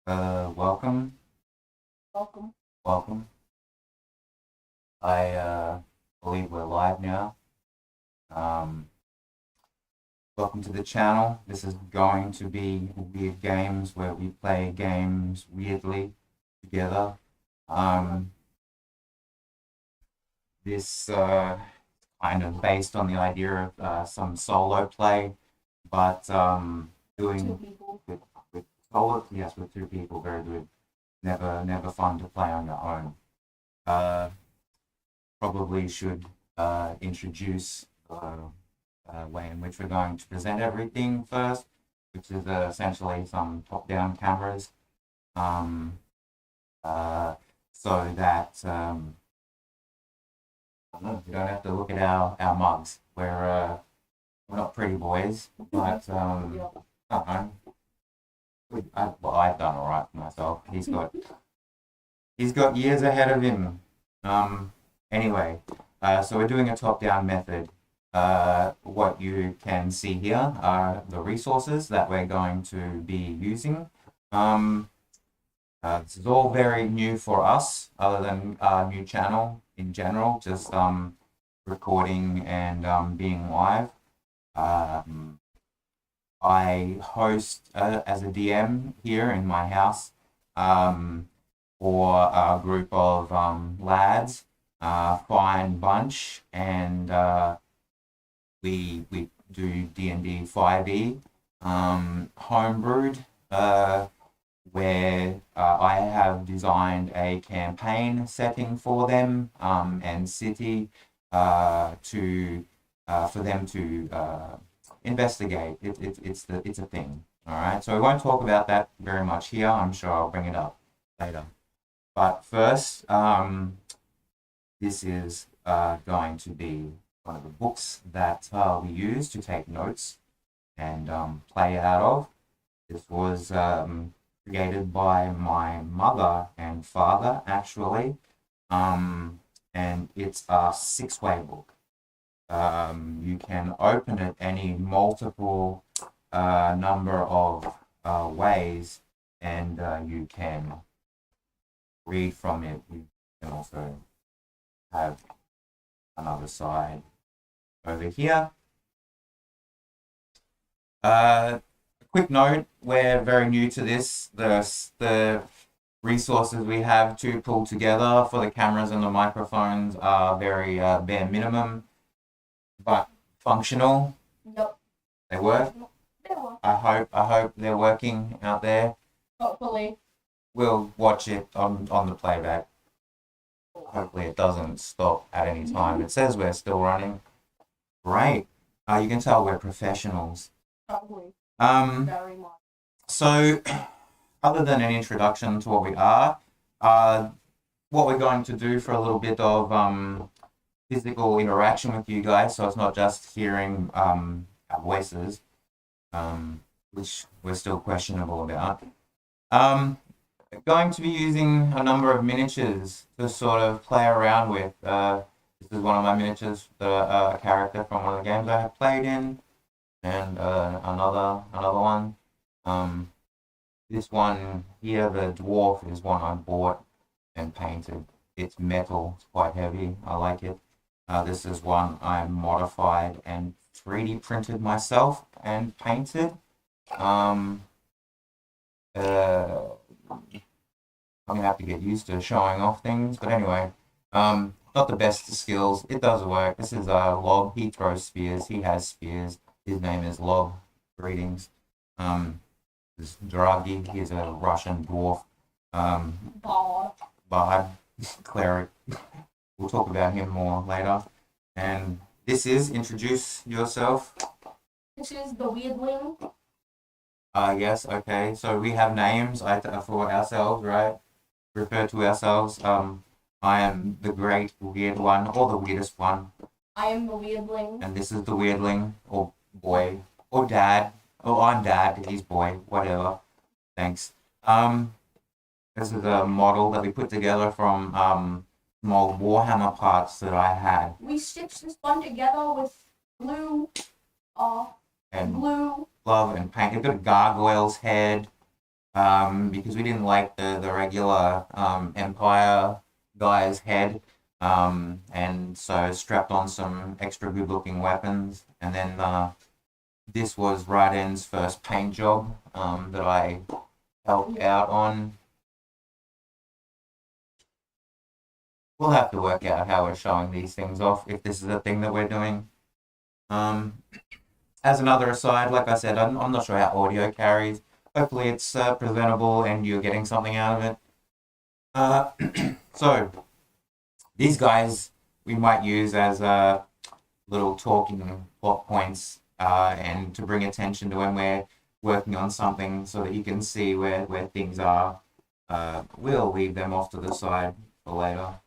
Welcome, Welcome. welcome. I believe we're live now. Um, Welcome to the channel. This is going to be Weird Games where we play games weirdly together. Um, this kind of based on the idea of some solo play, but Two doing people. with solo, yes, with two people, very good. Never fun to play on your own. Uh, Probably should introduce way in which we're going to present everything first, which is essentially some top-down cameras, um, uh, so that I don't know, you don't have to look at our mugs. We're not pretty boys, but I don't know. Well, I've done all right for myself. He's got years ahead of him. Um, anyway, so we're doing a top-down method. What you can see here are the resources that we're going to be using. This is all very new for us, other than our new channel in general, just recording and being live. I host as a DM here in my house. For a group of lads, fine bunch, and we do D&D 5e, homebrewed, where I have designed a campaign setting for them and city to for them to investigate. It's a thing. All right, so we won't talk about that very much here. I'm sure I'll bring it up later. But first, this is going to be one of the books that we use to take notes and play out of. This was created by my mother and father, actually, and it's a six-way book. You can open it any multiple number of ways, and you can read from it. You can also have another side over here. A quick note, we're very new to this. The resources we have to pull together for the cameras and the microphones are very bare minimum, but functional. Yep. They work. They work. I hope they're working out there. Hopefully. We'll watch it on the playback. Hopefully it doesn't stop at any time. It says we're still running. Great. You can tell we're professionals. Probably. Um, Very much. so, other than an introduction to what we are, what we're going to do for a little bit of physical interaction with you guys, so it's not just hearing our voices, which we're still questionable about. Going to be using a number of miniatures to sort of play around with. This is one of my miniatures, a character from one of the games I have played in, and another one. This one here, the dwarf, is one I bought and painted. It's metal, it's quite heavy. I like it. This is one I modified and 3D printed myself and painted. I'm gonna have to get used to showing off things, but anyway, not the best skills. It does work. This is Lob. He throws spears. He has spears. His name is Lob. Greetings. This is Dragi. He's a Russian dwarf. Bard, cleric. We'll talk about him more later. And this is introduce yourself. This is the WeIrD. Yes. Okay. So we have names for ourselves, right? Refer to ourselves. I am the great weird one, or the weirdest one, I am the WeIrD. and this is the weirdling, or boy, or dad. Oh, I'm dad. He's boy. Whatever. Thanks. This is a model that we put together from some old Warhammer parts that I had, We stitched this one together with glue, and glue. glove and paint. It's got a gargoyle's head. because we didn't like the regular Empire guy's head. And so strapped on some extra good looking weapons. And then this was WeIrD's first paint job that I helped out on. We'll have to work out how we're showing these things off if this is a thing that we're doing. As another aside, like I said, I'm not sure how audio carries. Hopefully it's presentable and you're getting something out of it. So these guys we might use as little talking plot points and to bring attention to when we're working on something so that you can see where things are. We'll leave them off to the side for later.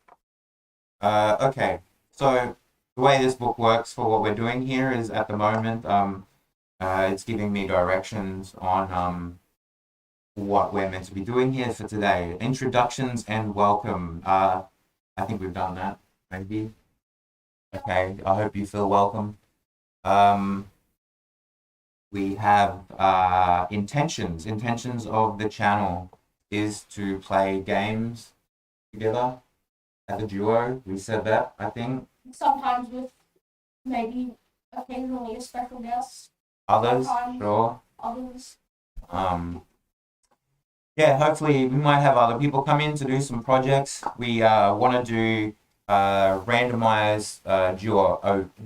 Okay, so the way this book works for what we're doing here is at the moment it's giving me directions on what we're meant to be doing here for today. Introductions and welcome. I think we've done that, maybe. Okay, I hope you feel welcome. We have intentions. Intentions of the channel is to play games together as a duo. We said that, I think. Sometimes with maybe occasionally a special guest. Others, Sometimes sure. Others. Yeah, hopefully we might have other people come in to do some projects. We want to do randomized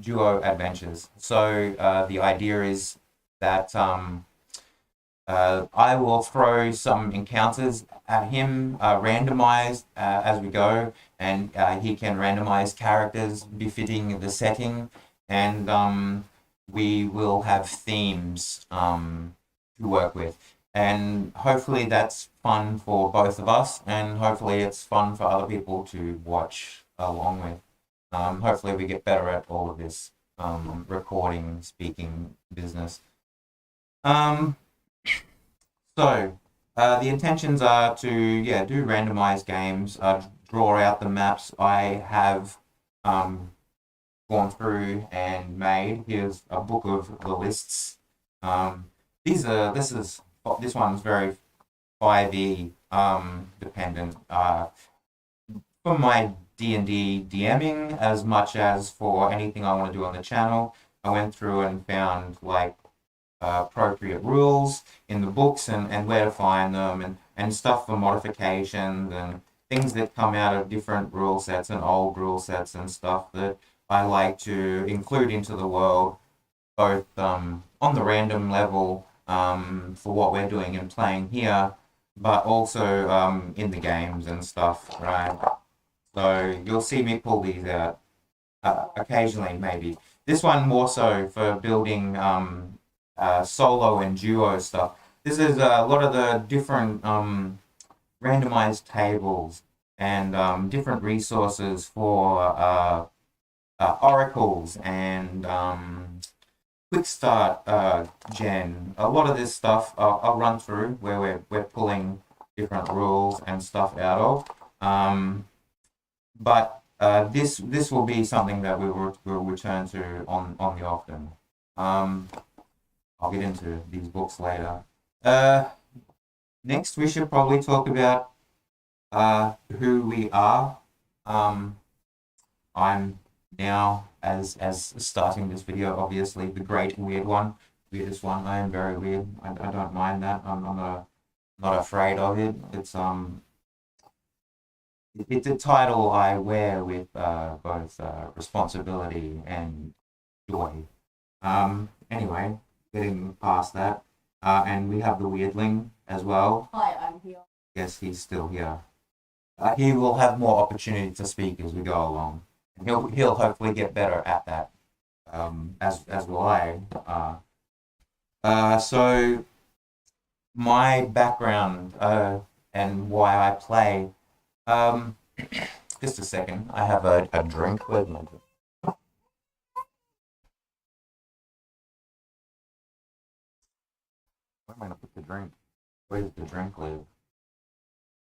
duo adventures. So the idea is that I will throw some encounters at him, randomized as we go, and he can randomize characters befitting the setting, and we will have themes to work with. And hopefully that's fun for both of us, and hopefully it's fun for other people to watch along with. Hopefully we get better at all of this recording, speaking business. So the intentions are to do randomized games, draw out the maps I have gone through and made. Here's a book of the lists. This one's very 5e dependent for my D&D DMing as much as for anything I want to do on the channel. I went through and found like appropriate rules in the books and where to find them and stuff for modifications and things that come out of different rule sets and old rule sets and stuff that I like to include into the world, both on the random level for what we're doing and playing here, but also in the games and stuff, right? So you'll see me pull these out occasionally, maybe. This one more so for building solo and duo stuff. This is a lot of the different randomized tables and different resources for oracles and quick start gen. A lot of this stuff I'll run through where we're pulling different rules and stuff out of. But this will be something that we'll return to on the often. I'll get into these books later. Next, we should probably talk about who we are. I'm now, as starting this video, obviously the great weird one, weirdest one. I am very weird. I don't mind that. I'm not afraid of it. It's a title I wear with both responsibility and joy. Anyway, getting past that, and we have the weirdling as well. Hi, I'm here. Yes, he's still here. He will have more opportunity to speak as we go along. He'll hopefully get better at that, as will I. So my background and why I play. Just a second. I have a drink. Where's my drink? Where am I gonna put the drink? Where does the drink live?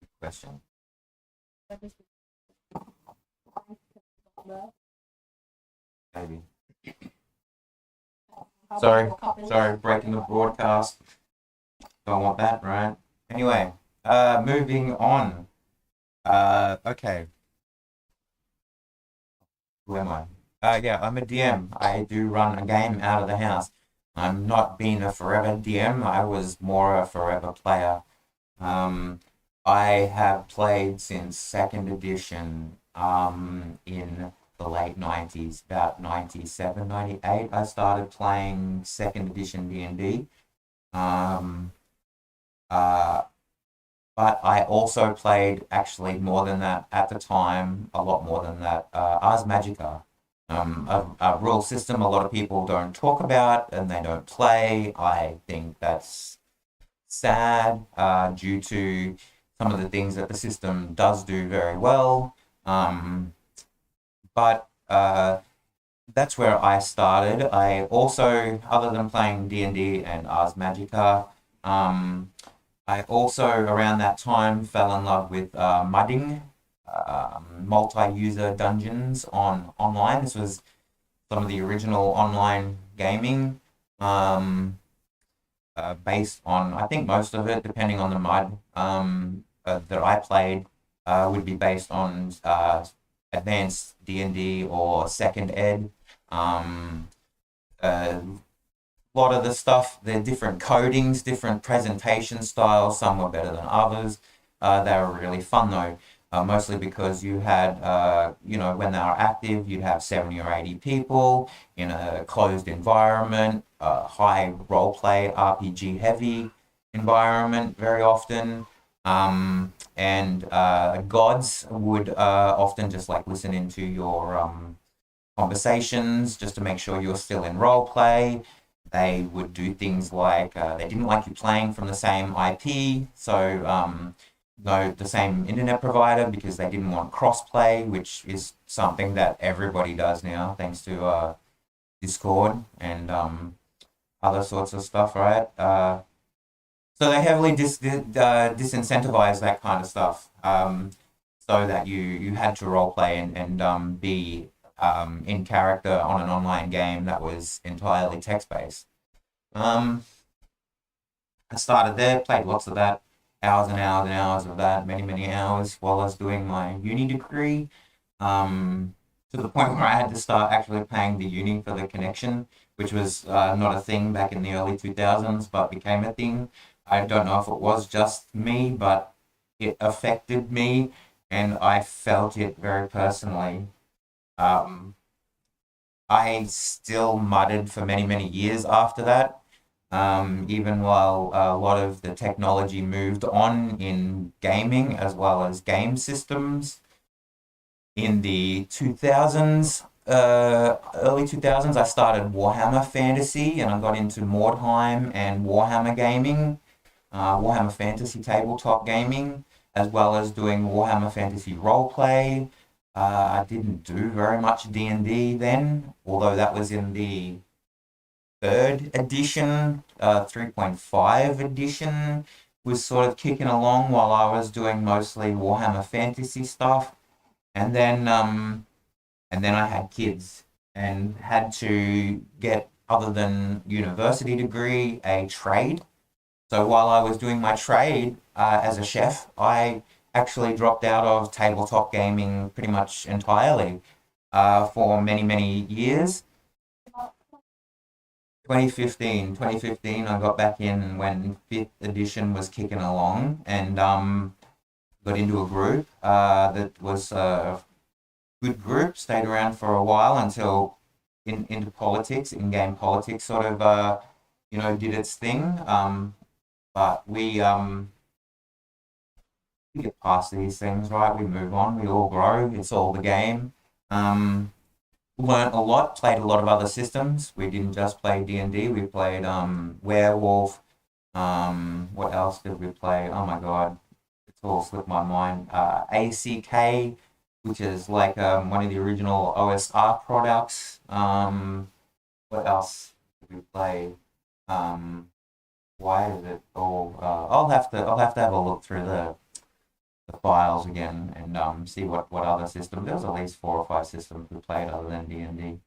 Good question. Maybe. Sorry, breaking the broadcast. Don't want that, right? Anyway, moving on. Okay, who am I? Yeah, I'm a DM. I do run a game out of the house. I'm not being a forever DM. I was more a forever player. Um, I have played since second edition in the late 90s, about 97, 98. I started playing second edition D&D. Um, uh, but I also played actually more than that at the time, a lot more than that. Ars Magica, a rule system a lot of people don't talk about and they don't play. I think that's sad due to some of the things that the system does do very well. But that's where I started. I also, other than playing D&D and Ars Magica, I also around that time fell in love with mudding, multi-user dungeons on online. This was some of the original online gaming. Um, Based on, I think most of it, depending on the mud that I played, would be based on advanced D&D or second ed. A lot of the stuff, they're different codings, different presentation styles. Some were better than others. They were really fun though. Mostly because you had, when they were active, you'd have 70 or 80 people in a closed environment, high role play, RPG heavy environment very often. And gods would often just like listen into your conversations just to make sure you're still in role play. They would do things like they didn't like you playing from the same IP, so no, the same internet provider because they didn't want crossplay, which is something that everybody does now, thanks to Discord and other sorts of stuff, right? So they heavily disincentivize that kind of stuff, so that you had to roleplay and be in character on an online game that was entirely text based. Um, I started there, played lots of that, hours and hours and hours of that, many, many hours while I was doing my uni degree, to the point where I had to start actually paying the uni for the connection, which was not a thing back in the early 2000s, but became a thing. I don't know if it was just me, but it affected me and I felt it very personally. Um, I still mudded for many, many years after that, even while a lot of the technology moved on in gaming as well as game systems. In the 2000s, early 2000s, I started Warhammer Fantasy and I got into Mordheim and Warhammer gaming, Warhammer Fantasy tabletop gaming, as well as doing Warhammer Fantasy roleplay. I didn't do very much D&D then, although that was in the third edition, 3.5 edition was sort of kicking along while I was doing mostly Warhammer Fantasy stuff. And then I had kids and had to get, other than university degree, a trade. So while I was doing my trade as a chef, I actually dropped out of tabletop gaming pretty much entirely for many, many years. 2015, I got back in when fifth edition was kicking along and got into a group that was a good group, stayed around for a while until into politics, in-game politics sort of, did its thing. But we get past these things, right? We move on, we all grow, it's all the game. Um, Learned a lot, played a lot of other systems. We didn't just play D&D, we played Werewolf. What else did we play? Oh my god, it's all slipped my mind. ACK, which is like one of the original OSR products. What else did we play? Why is it all? I'll have to have a look through the files again and see what other systems. There was at least 4 or 5 systems we played other than D&D.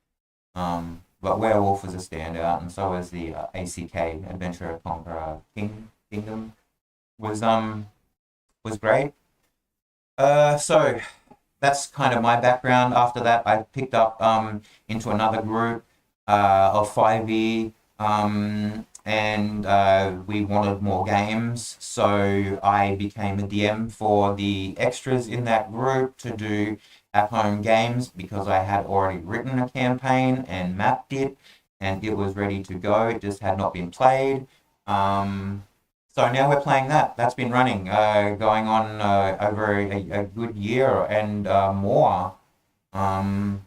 But Werewolf was a standout, and so is the ACK Adventure Conqueror Kingdom. was great. So that's kind of my background. After that, I picked up into another group of 5e, and we wanted more games. So I became a DM for the extras in that group to do at-home games because I had already written a campaign and mapped it, and it was ready to go. It just had not been played. So now we're playing that. That's been running, going on over a good year and more. Um,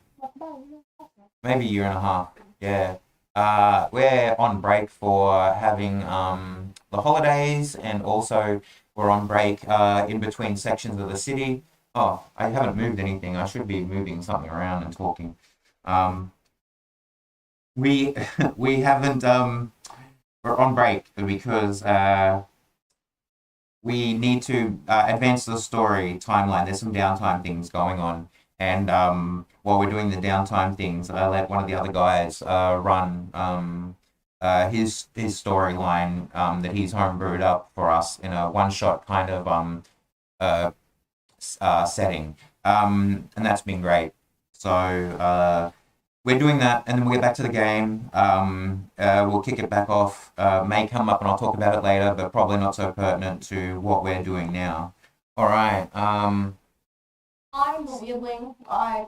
Maybe a year and a half. Yeah. We're on break for having the holidays, and also we're on break in between sections of the city. Oh, I haven't moved anything. I should be moving something around and talking. Um, we we haven't we're on break because we need to advance the story timeline. There's some downtime things going on, and while we're doing the downtime things, I let one of the other guys run his storyline that he's homebrewed up for us in a one shot kind of uh, setting, and that's been great. So we're doing that, and then we'll get back to the game. We'll kick it back off. May come up, and I'll talk about it later, but probably not so pertinent to what we're doing now. All right. I'm a weirdling.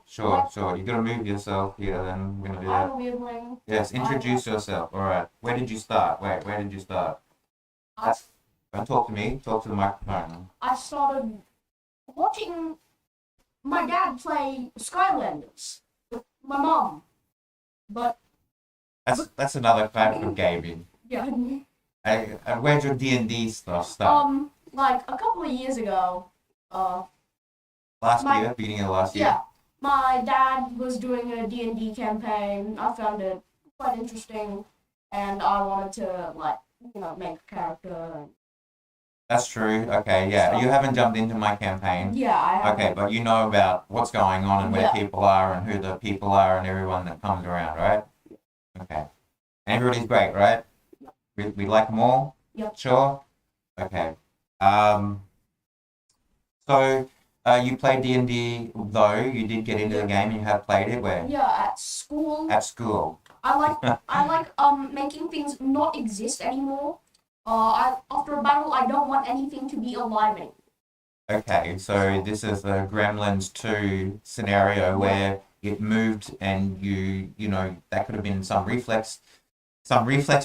Sure. You gotta move yourself here. Then we're gonna do I'm that. a weirdling. Yes. Introduce yourself. All right. Where did you start? Wait. Where did you start? I, Don't talk to me. Talk to the microphone. I started watching my dad play Skylanders with my mom. But That's another type of gaming. yeah, Where'd your D&D stuff start? like a couple of years ago, Last year, beginning of last year. yeah, my dad was doing a D&D campaign. I found it quite interesting, and I wanted to make a character. That's true. Okay, yeah. You haven't jumped into my campaign. Yeah, I have. Okay, but you know about what's going on and where people are and who the people are and everyone that comes around, right? Okay. And everybody's great, right? We like them all? Yep. Sure? Okay. So you played D&D, though. You did get into the game. You have played it where? Yeah, at school. At school. I like making things not exist anymore. After a battle, I don't want anything to be alive anymore. Okay, so this is the Gremlins 2 scenario where it moved and you know, that could have been some reflex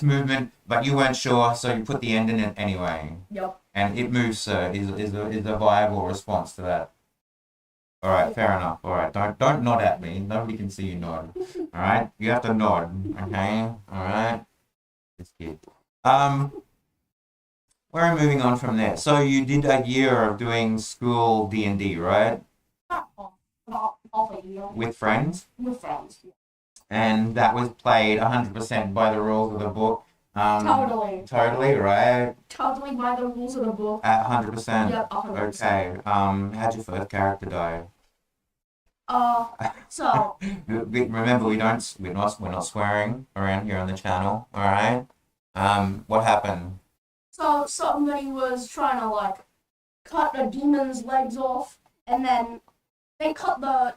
movement, but you weren't sure, so you put the end in it anyway. Yep. And it moves, sir, is a viable response to that. All right, fair enough. All right, don't nod at me. Nobody can see you nod. All right, you have to nod. Okay, all right. This kid. We're moving on from there. So you did a year of doing school D&D, right? About half a year. With friends? With friends. Yeah. And that was played 100% by the rules of the book. Totally. Totally, right? Totally by the rules of the book. At 100%? Yeah, 100%. Okay. How'd your first character die? So. Remember, we're not swearing around here on the channel, alright? What happened? So somebody was trying to cut a demon's legs off, and then they cut the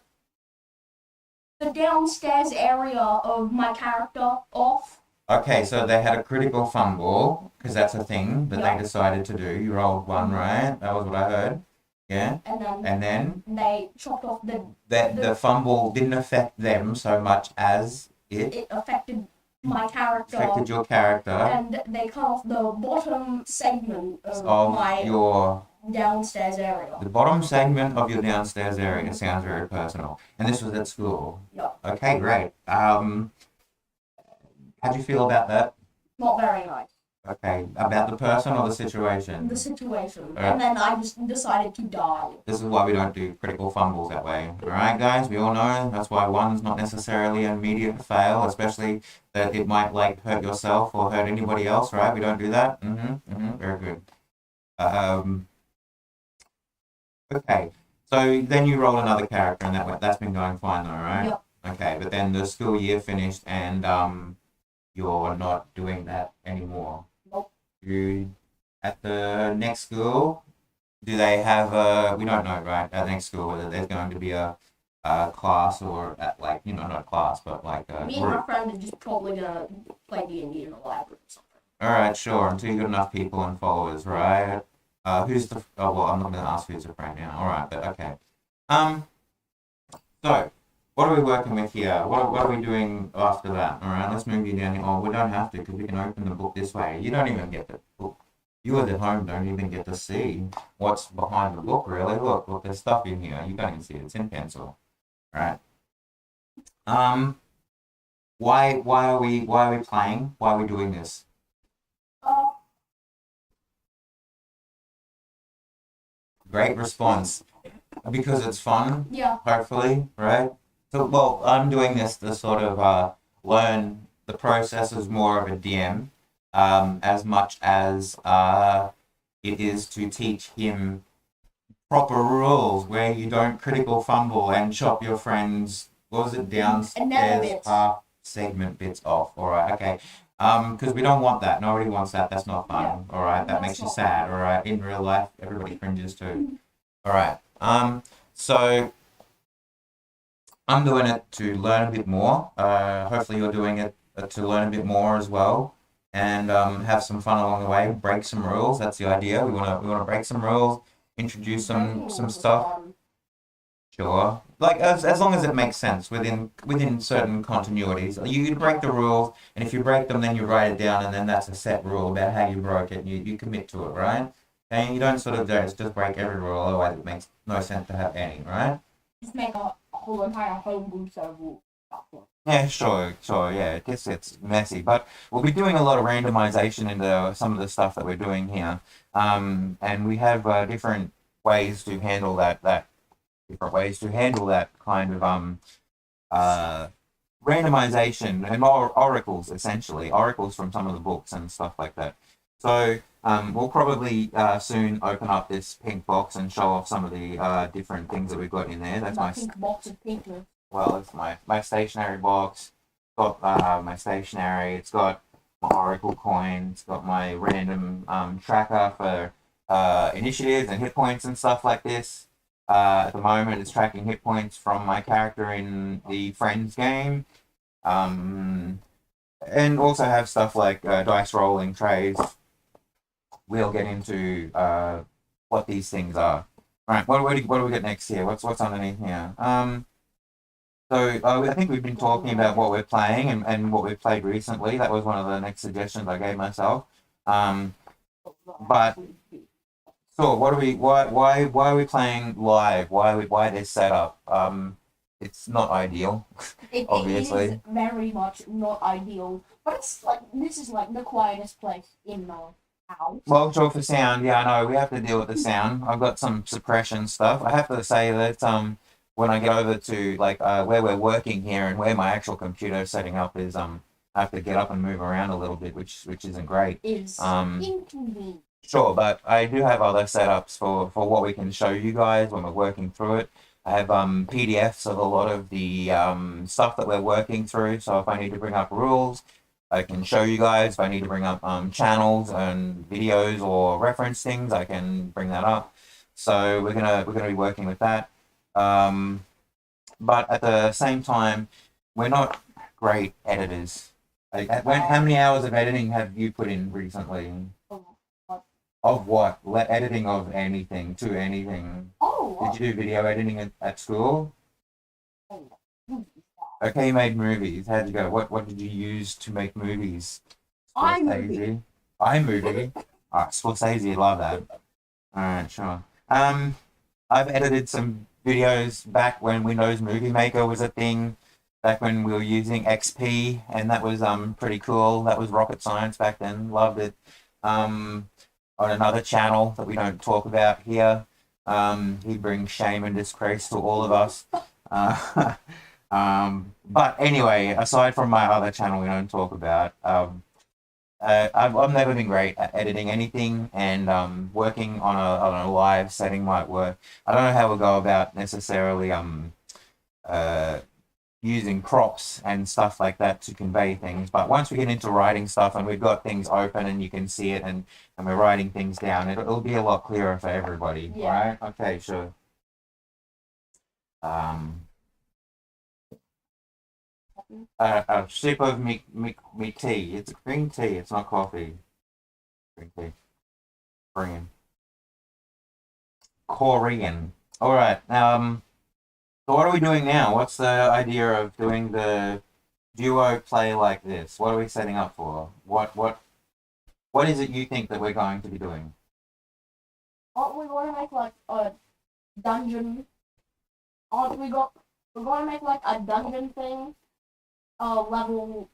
downstairs area of my character off. Okay, so they had a critical fumble, because that's a thing that they decided to do. You rolled one, right? That was what I heard. Yeah. And then they chopped off the fumble didn't affect them so much as it affected my character. Affected your character. And they cut off the bottom segment of my your downstairs area. The bottom segment of your downstairs area sounds very personal. And this was at school. Yep. Okay, great. How'd you feel about that? Not very nice. Okay, about the person or the situation? The situation. And then I just decided to die. This is why we don't do critical fumbles that way. Alright guys, we all know that's why one's not necessarily an immediate fail, especially that it might hurt yourself or hurt anybody else, right? We don't do that. Very good. Okay, so then you roll another character and that's been going fine though, right? Yep. Okay, but then the school year finished and you're not doing that anymore. Nope. You at the next school, do they have we don't know, right? At the next school, whether there's going to be a class or at like, not a class, but like a Me and my group. friend are just probably gonna play D&D in the library or something. All right, sure. Until you got enough people and followers, right? Who's the? Oh well, I'm not going to ask who's the friend now. All right, but okay. Um. So, what are we working with here? What are we doing after that? All right, let's move you down here. Oh, we don't have to because we can open the book this way. You don't even get the book. You at home don't even get to see what's behind the book. Really, look, there's stuff in here. You can't even see it. It's in pencil. All right. Why are we playing? Why are we doing this? Uh, Great response. Because it's fun, yeah. hopefully, right? So, well, I'm doing this to sort of learn the process as more of a DM, as much as it is to teach him proper rules where you don't critical fumble and chop your friend's, what was it, downstairs half segment bits off. All right, okay. Because we don't want that. Nobody wants that. That's not fun. All right, that makes you sad. All right, in real life, everybody cringes too. All right. So I'm doing it to learn a bit more. Hopefully you're doing it to learn a bit more as well, and have some fun along the way. Break some rules. That's the idea. We wanna break some rules, introduce some stuff. Sure. Like as long as it makes sense within certain continuities. You break the rules, and if you break them, then you write it down, and then that's a set rule about how you broke it. And you commit to it, right? And you don't sort of just break every rule, otherwise it makes no sense to have any, right? Just make a whole entire homebrew set of rules. Yeah, sure, yeah, it gets it's messy, but we'll be doing a lot of randomization into some of the stuff that we're doing here, and we have different ways to handle that kind of randomization and oracles, essentially oracles from some of the books and stuff like that. So we'll probably soon open up this pink box and show off some of the different things that we've got in there. That's my pink box of pinkness. Well, it's my stationery box. It's got my stationery. It's got my Oracle coin. It's got my random tracker for initiatives and hit points and stuff like this. At the moment, it's tracking hit points from my character in the Friends game. And also have stuff like dice rolling trays. We'll get into what these things are. All right, what do we get next here? What's underneath here? So I think we've been talking about what we're playing and what we've played recently. That was one of the next suggestions I gave myself. But so what are we? Why are we playing live? Why this setup? It's not ideal. Obviously, it is very much not ideal. But it's like this is like the quietest place in the house. Well, sure for sound. Yeah, I know we have to deal with the sound. I've got some suppression stuff. I have to say that when I get over to like where we're working here and where my actual computer is setting up is I have to get up and move around a little bit, which isn't great. Is inconvenient. Sure, but I do have other setups for what we can show you guys when we're working through it. I have PDFs of a lot of the stuff that we're working through. So if I need to bring up rules, I can show you guys. If I need to bring up channels and videos or reference things, I can bring that up. So we're gonna be working with that. But at the same time, we're not great editors. How many hours of editing have you put in recently? Of what? Editing of anything to anything. Oh. Did you do video editing at school? Okay, you made movies. How'd you go? What did you use to make movies? iMovie. iMovie. Alright, Scorsese, love that. Alright, sure. I've edited some videos back when Windows Movie Maker was a thing. Back when we were using XP, and that was pretty cool. That was rocket science back then. Loved it. On another channel that we don't talk about here. He brings shame and disgrace to all of us. But anyway, aside from my other channel we don't talk about, I've never been great at editing anything, and working on a live setting might work. I don't know how we'll go about necessarily using props and stuff like that to convey things. But once we get into writing stuff and we've got things open and you can see it and we're writing things down, it'll be a lot clearer for everybody. Yeah. Right? Okay, sure. Um, a sip of me tea. It's green tea. It's not coffee. Green tea. Korean. Korean. All right. So what are we doing now? What's the idea of doing the duo play like this? What are we setting up for? What is it you think that we're going to be doing? Aren't we going to make like a dungeon? Aren't we go? We're going to make like a dungeon thing. Level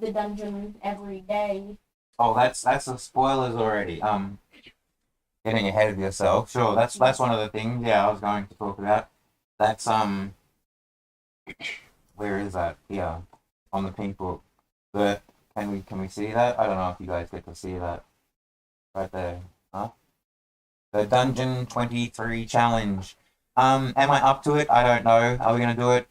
the dungeon every day. Oh, that's the spoilers already. Getting ahead of yourself. Sure, that's one of the things. Yeah, I was going to talk about. That's where is that? Yeah, on the pink book. The can we see that? I don't know if you guys get to see that right there. Huh? The Dungeon 23 challenge. Am I up to it? I don't know. Are we gonna do it?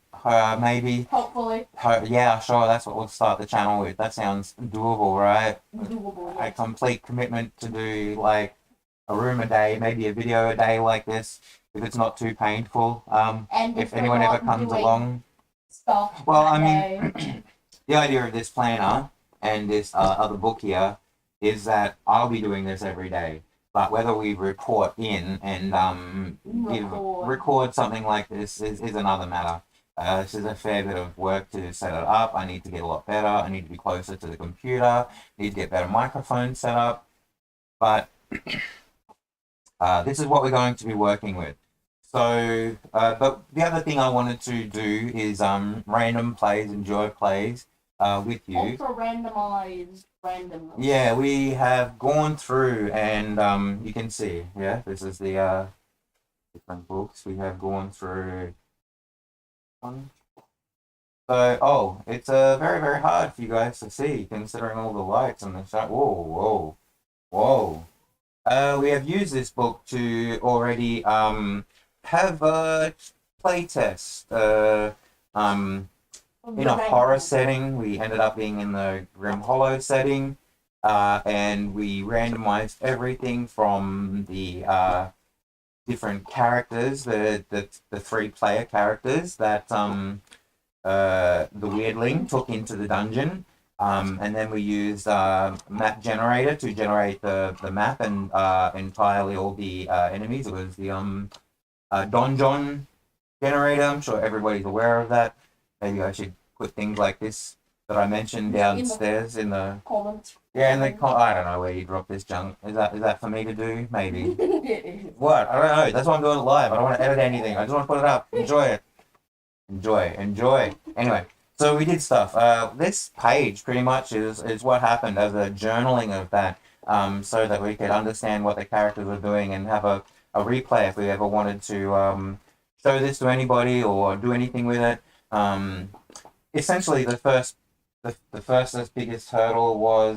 Maybe. Hopefully. Yeah, sure. That's what we'll start the channel with. That sounds doable, right? Doable. A Yes. complete commitment to do like a room a day, maybe a video a day like this, if it's not too painful. And If we're anyone not ever comes doing along. stuff Well, that I day. mean, the idea of this planner and this other book here is that I'll be doing this every day. But whether we report in and record something like this is another matter. This is a fair bit of work to set it up. I need to get a lot better. I need to be closer to the computer. I need to get better microphones set up. But this is what we're going to be working with. So, but the other thing I wanted to do is random plays and joy plays with you. Ultra randomized randomness. Yeah, we have gone through and you can see, yeah, this is the different books we have gone through. So, oh, it's very, very hard for you guys to see considering all the lights and the shot. Whoa, whoa, whoa. We have used this book to already have a playtest. In a horror setting, we ended up being in the Grim Hollow setting, and we randomized everything from the different characters, the 3-player characters that the WeIrD took into the dungeon. And then we used map generator to generate the map and entirely all the enemies. It was the donjon generator. I'm sure everybody's aware of that. Maybe I should put things like this that I mentioned downstairs in the comments. Yeah, in the I don't know where you drop this junk. Is that for me to do? Maybe. It is. What? I don't know. That's why I'm doing it live. I don't want to edit anything. I just want to put it up. Enjoy it. Enjoy. Anyway, so we did stuff. This page pretty much is what happened as a journaling of that, so that we could understand what the characters were doing and have a replay if we ever wanted to show this to anybody or do anything with it. Essentially, the first biggest hurdle was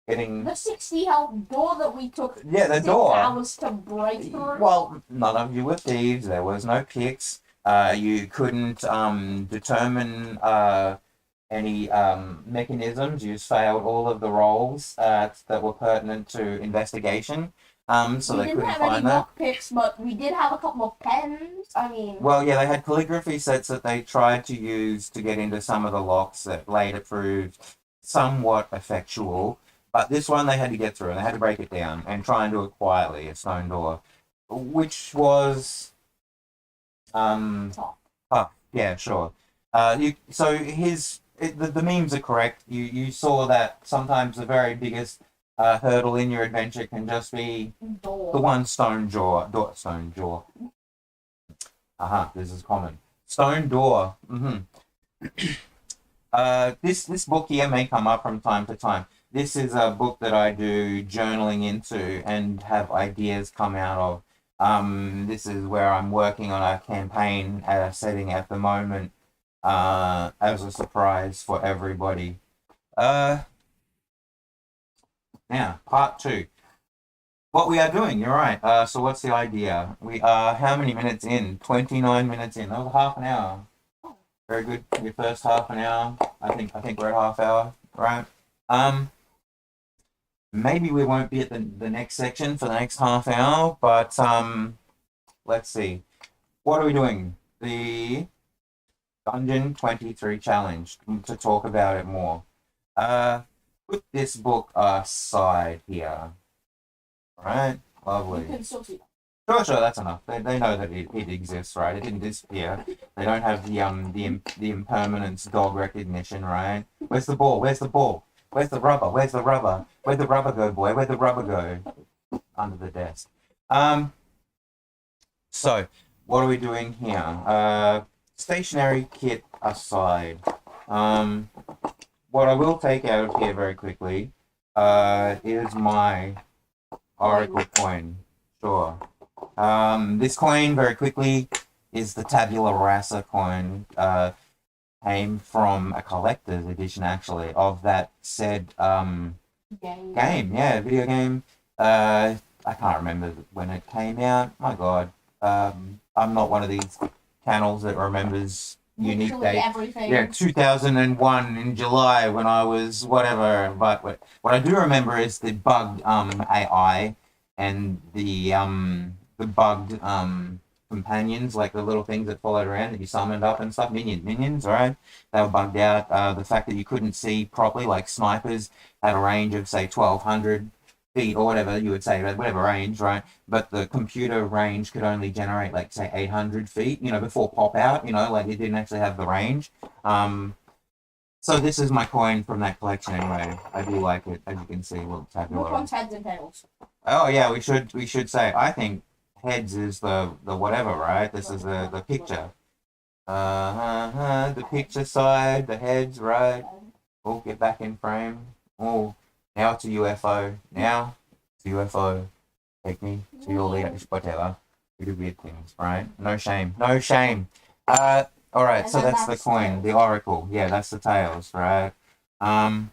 getting The 60 health door that we took the 6 door. hours to break through. Well, none of you were thieves. There was no picks. You couldn't determine any mechanisms. You failed all of the rolls that were pertinent to investigation. So we they didn't couldn't have any find that. lock picks, but we did have a couple of pens. I mean, Well, yeah, they had calligraphy sets that they tried to use to get into some of the locks that later proved somewhat effectual. But this one they had to get through and they had to break it down and try and do it quietly, a stone door, which was tough. Yeah, sure. The memes are correct. You saw that sometimes the very biggest hurdle in your adventure can just be door. the one stone jaw. This is common. Stone door. This book here may come up from time to time. This is a book that I do journaling into and have ideas come out of. This is where I'm working on a campaign setting at the moment as a surprise for everybody. Now, part 2. What we are doing, you're right. So what's the idea? We are how many minutes in? 29 minutes in. That was half an hour. Very good. Your first half an hour. I think we're at half hour, right? Um, maybe we won't be at the next section for the next half hour, but let's see. What are we doing? The Dungeon 23 challenge to talk about it more. Put this book aside here. Right? Lovely. You can still see that. Sure, that's enough. They know that it exists, right? It didn't disappear. They don't have the impermanence dog recognition, right? Where's the ball? Where's the ball? Where's the rubber? Where's the rubber? Where'd the rubber go, boy? Where'd the rubber go? Under the desk. So what are we doing here? Stationary kit aside. What I will take out of here very quickly is my Oracle coin. Sure. This coin, very quickly, is the Tabula Rasa coin. Came from a collector's edition, actually, of that said game. Yeah, video game. I can't remember when it came out. My God. I'm not one of these channels that remembers unique Literally dates. everything. Yeah, 2001 in July when I was whatever. But what I do remember is the bugged AI and the bugged companions, like the little things that followed around that you summoned up and stuff. Minions, right? They were bugged out. The fact that you couldn't see properly, like snipers had a range of say 1,200 feet or whatever you would say, whatever range, right? But the computer range could only generate like say 800 feet, before pop out, like it didn't actually have the range. So this is my coin from that collection anyway. I do like it, as you can see. Which one's heads and tails? Oh yeah, we should say. I think heads is the whatever, right? This is the picture. The picture side, the heads, right? Oh, get back in frame. Oh, now it's a UFO. Now it's a UFO. Take me to your leader, whatever. We do weird things, right? No shame. No shame. All right. So that's the coin, the oracle. Yeah, that's the tails, right? Now,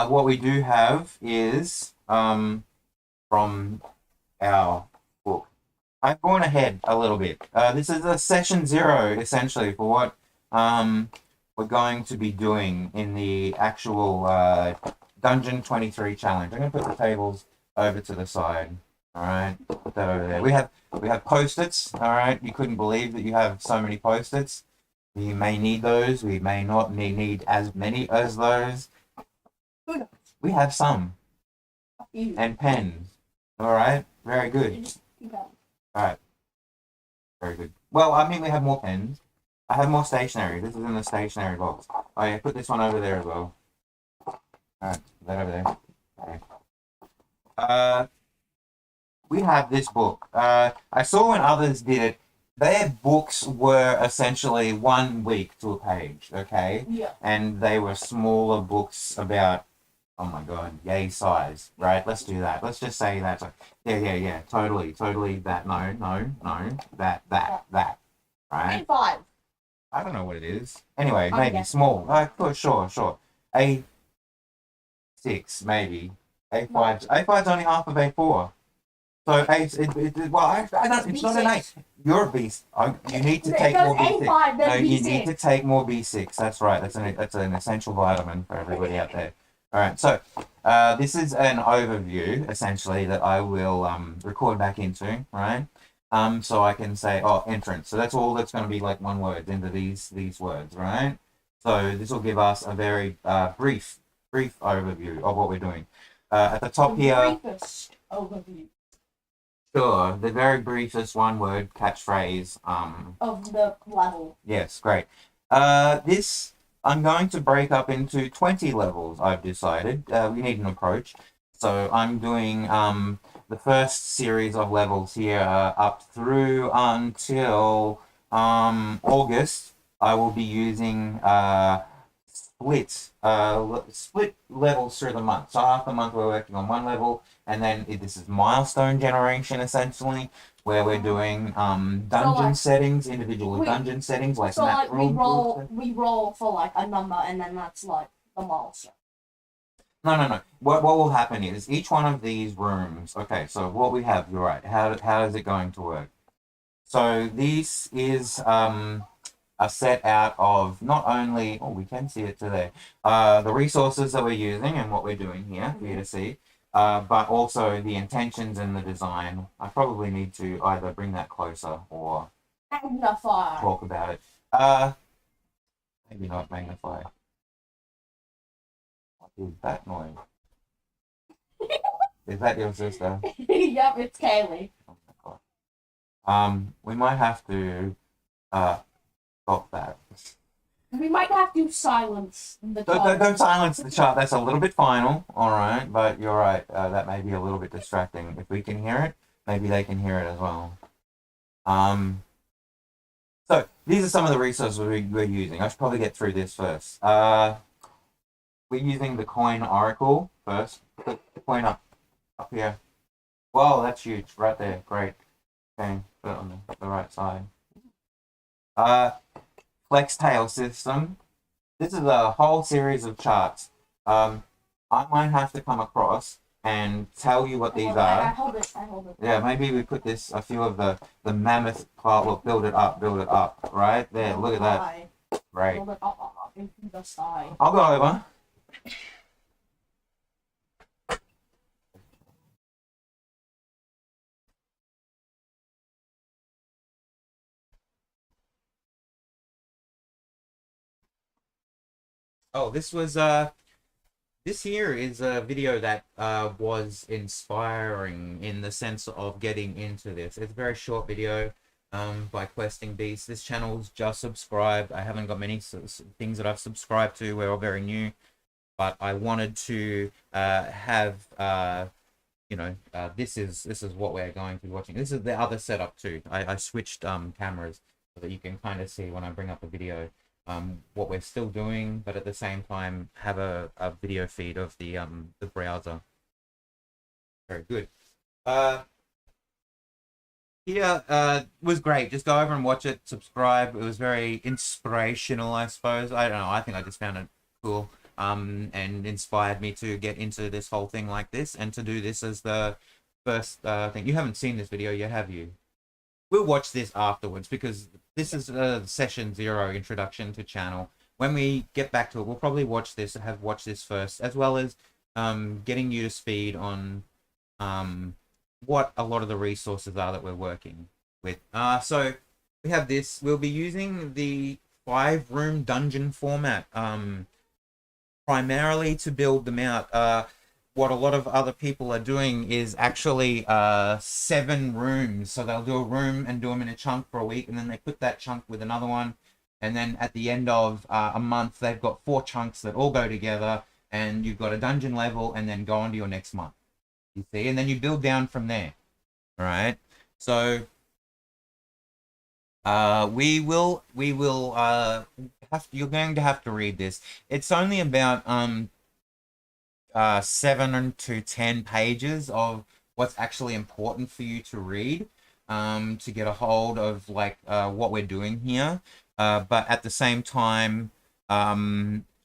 what we do have is from our book. I've gone ahead a little bit. This is a session 0, essentially, for what we're going to be doing in the actual Dungeon 23 challenge. I'm going to put the tables over to the side. All right, put that over there. We have post-its. All right, you couldn't believe that you have so many post-its. We may need those. We may not need as many as those. We have some. And pens. All right, very good. All right, very good. Well, I mean, we have more pens. I have more stationery. This is in the stationery box. Oh yeah, put this one over there as well. All right, put that over there. Okay. We have this book. I saw when others did it, their books were essentially 1 week to a page, okay? Yeah. And they were smaller books about, oh my God, yay size, right? Let's do that. Let's just say that. Yeah. Totally that. No. That. Right? A5. I don't know what it is. Anyway, I'm maybe guessing. small. Sure. A6, maybe. A5's only half of A4. So well, I don't. It's not an A. You're a B6. You need to take more B6. A5, then No, you B6. need to take more B6. That's right. That's an essential vitamin for everybody out there. All right. So this is an overview essentially that I will record back into, right? So I can say, entrance. So that's all that's going to be like one word into these words, right? So this will give us a very brief overview of what we're doing. At the top here. Briefest overview. Sure, the very briefest one word catchphrase. Of the level. Yes, great. This I'm going to break up into 20 levels, I've decided. We need an approach. So I'm doing the first series of levels here up through until August. I will be using split levels through the month. So half the month we're working on one level, and then this is milestone generation essentially, where we're doing dungeon settings, individual dungeon settings, like So map like room. we roll for like a number, and then that's like the milestone. No. What will happen is each one of these rooms. Okay, so what we have, you're right. How is it going to work? So this is a set out of not only, oh, we can see it today, the resources that we're using and what we're doing here for you to see, but also the intentions in the design. I probably need to either bring that closer or Magnify. talk about it. Maybe not magnify. What is that noise? Is that your sister? Yep, it's Kaylee. Oh my god. We might have to stop that. We might have to silence the Don't silence the chart. That's a little bit final, all right. But you're right. That may be a little bit distracting. If we can hear it, maybe they can hear it as well. So these are some of the resources we're using. I should probably get through this first. We're using the coin oracle first. Put the coin up here. Whoa, that's huge, right there. Great. Okay, put it on the right side. Flex tail system. This is a whole series of charts. I might have to come across and tell you what these are. I hold it. Yeah, maybe we put this, a few of the mammoth part. Look, build it up, right there. Look at that. Right. Hold it up into the sky. I'll go over. Oh, this here is a video that was inspiring in the sense of getting into this. It's a very short video by Questing Beast. This channel's just subscribed. I haven't got many things that I've subscribed to. We're all very new, but I wanted to have this is what we're going to be watching. This is the other setup too. I switched cameras so that you can kind of see when I bring up a video what we're still doing, but at the same time have a video feed of the browser. Very good. Was great. Just go over and watch it, subscribe. It was very inspirational, I suppose. I don't know, I think I just found it cool and inspired me to get into this whole thing like this and to do this as the first thing. You haven't seen this video yet, have you? We'll watch this afterwards because this is session 0 introduction to channel. When we get back to it, we'll probably watch this first, as well as getting you to speed on what a lot of the resources are that we're working with. So we have this. We'll be using the 5-room dungeon format primarily to build them out. What a lot of other people are doing is actually 7 rooms. So they'll do a room and do them in a chunk for a week, and then they put that chunk with another one. And then at the end of a month, they've got 4 chunks that all go together, and you've got a dungeon level, and then go on to your next month. You see, and then you build down from there. All right. So you're going to have to read this. It's only about 7 to 10 pages of what's actually important for you to read to get a hold of like what we're doing here, but at the same time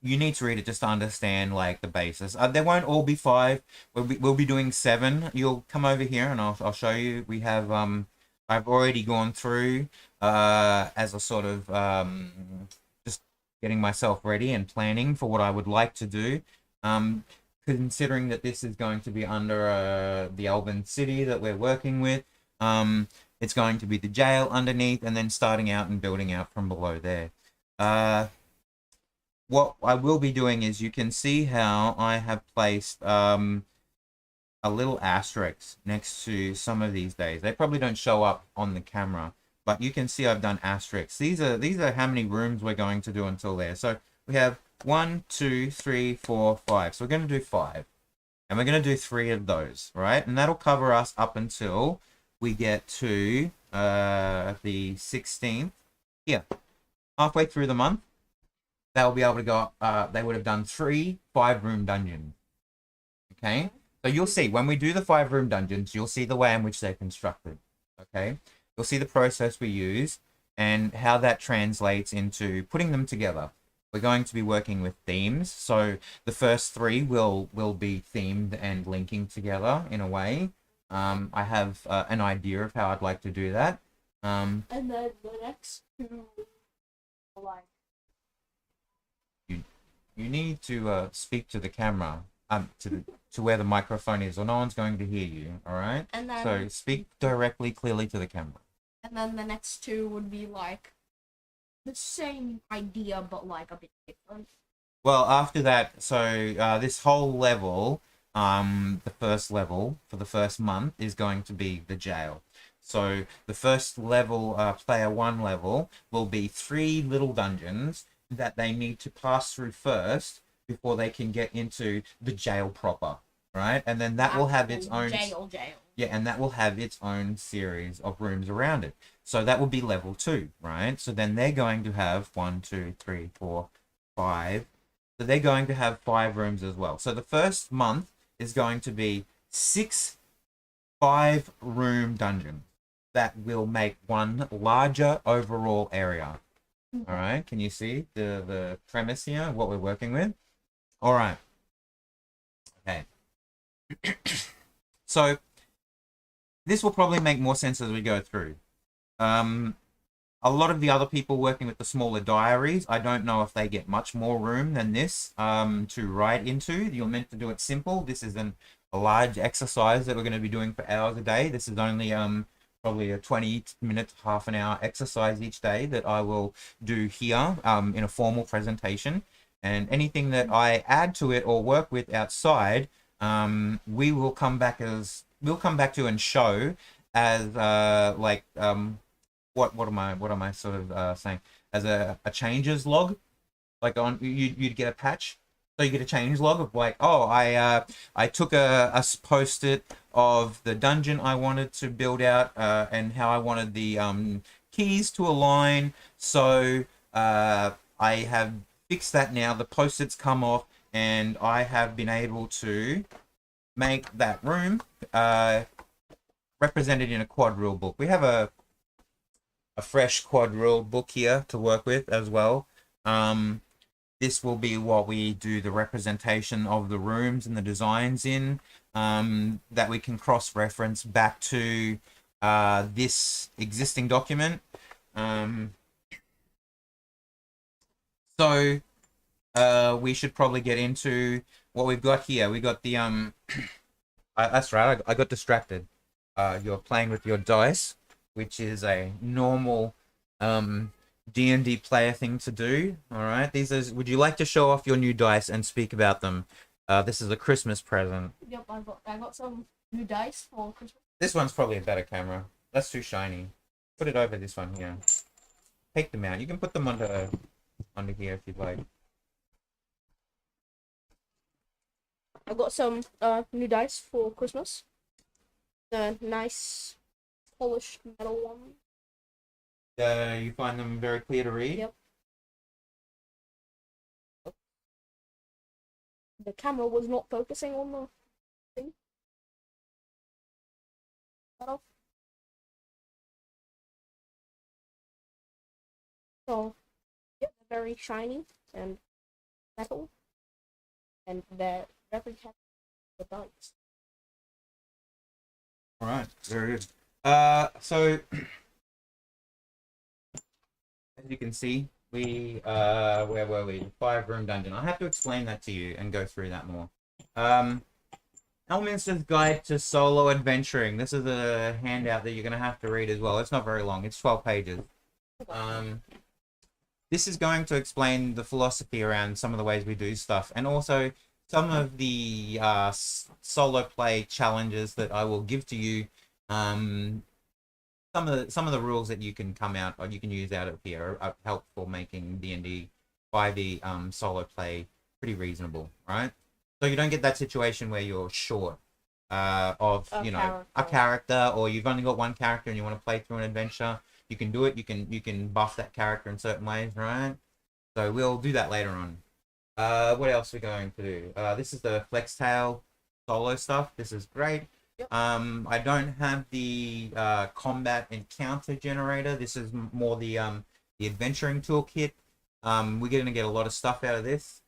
you need to read it just to understand like the basis. There won't all be 5. We'll be doing 7. You'll come over here and I'll show you. We have I've already gone through as a sort of just getting myself ready and planning for what I would like to do. Considering that this is going to be under the Elven City that we're working with, it's going to be the jail underneath, and then starting out and building out from below there. What I will be doing is, you can see how I have placed a little asterisk next to some of these days. They probably don't show up on the camera, but you can see I've done asterisks. These are how many rooms we're going to do until there. So we have 1, 2, 3, 4, 5. So we're going to do 5. And we're going to do 3 of those, right? And that'll cover us up until we get to the 16th. Here, halfway through the month, they'll be able to go up. They would have done 3 5-room dungeons. Okay? So you'll see, when we do the 5-room dungeons, you'll see the way in which they're constructed. Okay? You'll see the process we use and how that translates into putting them together. We're going to be working with themes, so the first 3 will be themed and linking together in a way. I have an idea of how I'd like to do that. And then the next two, like. You need to speak to the camera, to where the microphone is, or no one's going to hear you. All right. And then. So speak directly, clearly to the camera. And then the next two would be like the same idea, but like a bit different. Well, after that, so this whole level, the first level for the first month is going to be the jail. So the first level, player 1 level, will be 3 little dungeons that they need to pass through first before they can get into the jail proper, right? And then that will have its own jail. Yeah, and that will have its own series of rooms around it. So that will be level 2, right? So then they're going to have 1, 2, 3, 4, 5. So they're going to have 5 rooms as well. So the first month is going to be 6 5-room dungeons that will make one larger overall area. All right, can you see the premise here, what we're working with? All right. Okay. So this will probably make more sense as we go through. A lot of the other people working with the smaller diaries, I don't know if they get much more room than this to write into. You're meant to do it simple. This isn't a large exercise that we're going to be doing for hours a day. This is only probably a 20-minute, half an hour exercise each day that I will do here in a formal presentation. And anything that I add to it or work with outside, we'll come back to and show as what am I sort of saying, as a changes log, like on you'd get a patch. So you get a change log of like, oh, I took a post-it of the dungeon I wanted to build out and how I wanted the keys to align. So I have fixed that now. The post-its come off, and I have been able to make that room represented in a quad rule book. We have a fresh quad rule book here to work with as well. This will be what we do the representation of the rooms and the designs in, that we can cross-reference back to this existing document. So we should probably get into what we've got here. We got the that's right, I got distracted. You're playing with your dice, which is a normal D&D player thing to do. All right, would you like to show off your new dice and speak about them? This is a Christmas present. Yep, I got some new dice for Christmas. This one's probably a better camera. That's too shiny. Put it over this one here. Take them out. You can put them under here if you'd like. I got some new dice for Christmas. The nice polished metal one. You find them very clear to read? Yep. The camera was not focusing on the thing. So, yeah, they're very shiny and metal, and they're very heavy the dice. All right, very good. So as you can see, we where were we? 5-room dungeon. I have to explain that to you and go through that more. Elminster's Guide to Solo Adventuring. This is a handout that you're going to have to read as well. It's not very long. It's 12 pages. This is going to explain the philosophy around some of the ways we do stuff, and also some of the solo play challenges that I will give to you. Some of the rules that you can come out or you can use out of here are helpful, making D&D 5e solo play pretty reasonable, right? So you don't get that situation where you're short of a character, or you've only got one character and you want to play through an adventure. You can do it. You can buff that character in certain ways, right? So we'll do that later on. What else are we going to do? This is the Flextail solo stuff. This is great. Yep. I don't have the combat encounter generator. This is more the adventuring toolkit. We're going to get a lot of stuff out of this.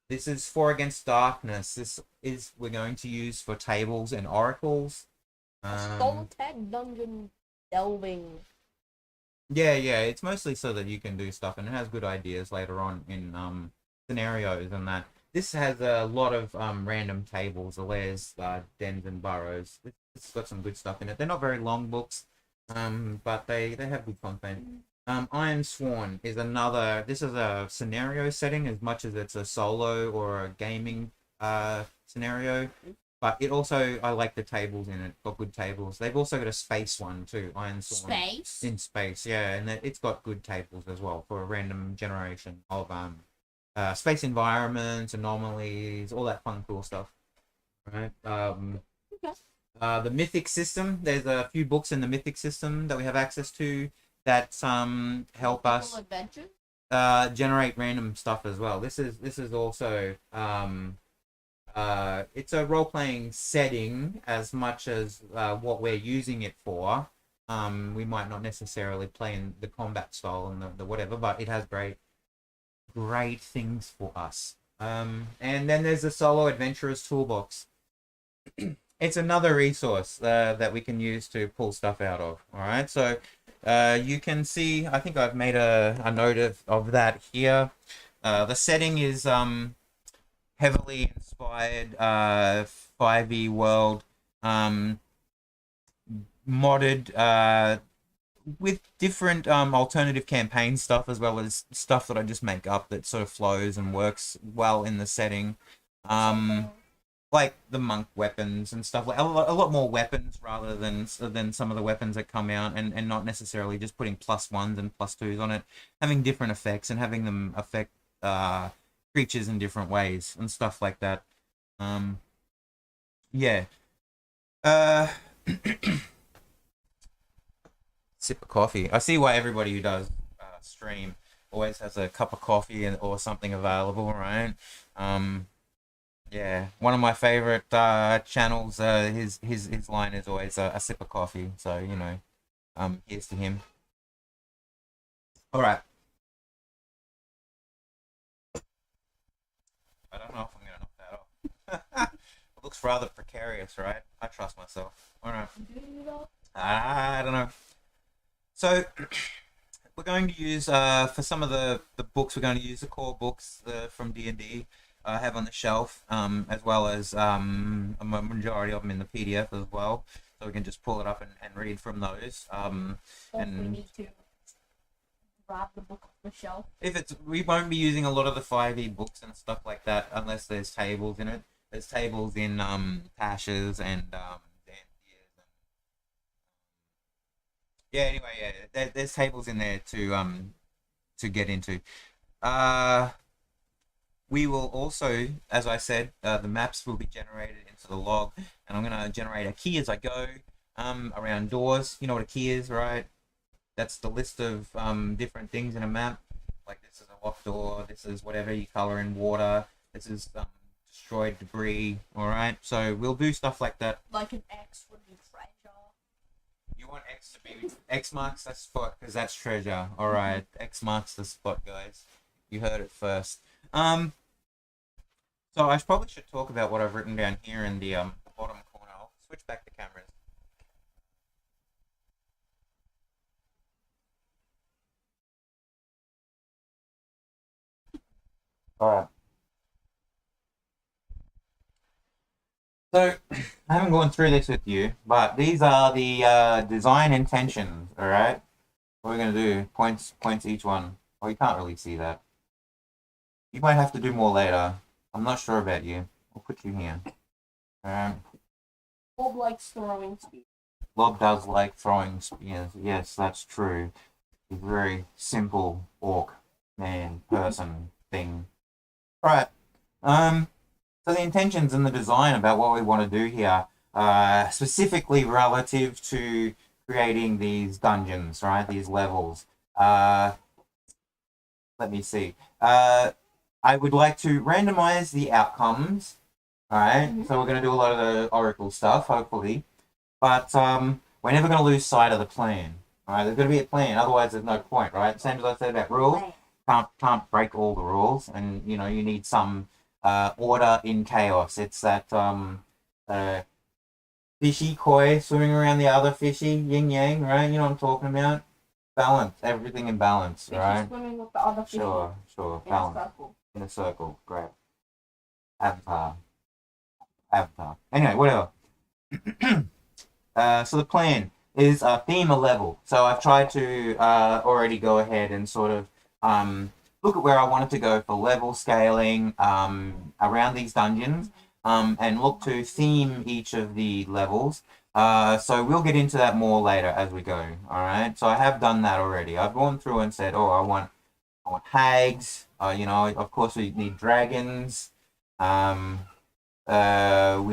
This is 4 Against Darkness. This is we're going to use for tables and oracles. Soul Tag Dungeon delving. Yeah, it's mostly so that you can do stuff, and it has good ideas later on in scenarios and that. This has a lot of random tables, layers, dens, and burrows. It's got some good stuff in it. They're not very long books, but they have good content. Iron Sworn is another. This is a scenario setting as much as it's a solo or a gaming scenario. But it also, I like the tables in it. Got good tables. They've also got a space one too, Iron Sworn. Space? In space, yeah, and it's got good tables as well for a random generation of space environments, anomalies, all that fun, cool stuff. Right. Okay. The Mythic system. There's a few books in the Mythic system that we have access to that help us Adventures? generate random stuff as well. This is also it's a role playing setting as much as what we're using it for. We might not necessarily play in the combat style and the whatever, but it has great things for us. And then there's the Solo Adventurers Toolbox. It's another resource that we can use to pull stuff out of. All right, so you can see, I think I've made a note of that here. The setting is heavily inspired 5e world, modded with different alternative campaign stuff, as well as stuff that I just make up that sort of flows and works well in the setting. Like the monk weapons and stuff, like a lot more weapons rather than some of the weapons that come out, and not necessarily just putting +1s and +2s on it, having different effects and having them affect creatures in different ways and stuff like that. Yeah. Sip of coffee. I see why everybody who does stream always has a cup of coffee or something available, right? Yeah, one of my favorite channels. His line is always a sip of coffee. So here's to him. All right. I don't know if I'm gonna knock that off. It looks rather precarious, right? I trust myself. All right. I don't know. So we're going to use for some of the books. We're going to use the core books from D&D. I have on the shelf, as well as a majority of them in the PDF as well, so we can just pull it up and read from those. And we need to grab the book off the shelf. We won't be using a lot of the 5e books and stuff like that unless there's tables in it. There's tables in Tasha's and yeah. Anyway, yeah, there's tables in there to get into. We will also, as I said, the maps will be generated into the log, and I'm going to generate a key as I go around doors. You know what a key is, right? That's the list of different things in a map. Like this is a locked door, this is whatever you color in water, this is destroyed debris, alright? So we'll do stuff like that. Like an X would be treasure. You want X to be... X marks the spot, because that's treasure. Alright, X marks the spot, guys. You heard it first. So I probably should talk about what I've written down here in the bottom corner. I'll switch back the cameras. Alright. So, I haven't gone through this with you, but these are the design intentions, alright? What we're going to do, points each one. Oh, you can't really see that. You might have to do more later. I'm not sure about you. I'll put you here. Bob likes throwing spears. Bob does like throwing spears. Yes, that's true. He's a very simple orc man, person, thing. Right. So the intentions and the design about what we want to do here, specifically relative to creating these dungeons, right? These levels. Let me see. I would like to randomize the outcomes. Alright, so we're going to do a lot of the Oracle stuff, hopefully. But we're never going to lose sight of the plan. Alright, there's going to be a plan, otherwise there's no point, right? Same as I said about rules. Can't break all the rules, and you need some order in chaos. It's that fishy, koi, swimming around the other fishy, yin yang, right? You know what I'm talking about? Balance, everything in balance, Fishy right? swimming with the other fishy Sure, in a balance. circle. In a circle, great. Avatar. Anyway, whatever. So the plan is theme a level. So I've tried to already go ahead and sort of look at where I wanted to go for level scaling around these dungeons and look to theme each of the levels. So we'll get into that more later as we go. All right. So I have done that already. I've gone through and said, oh, I want hags. You know, of course we need dragons. We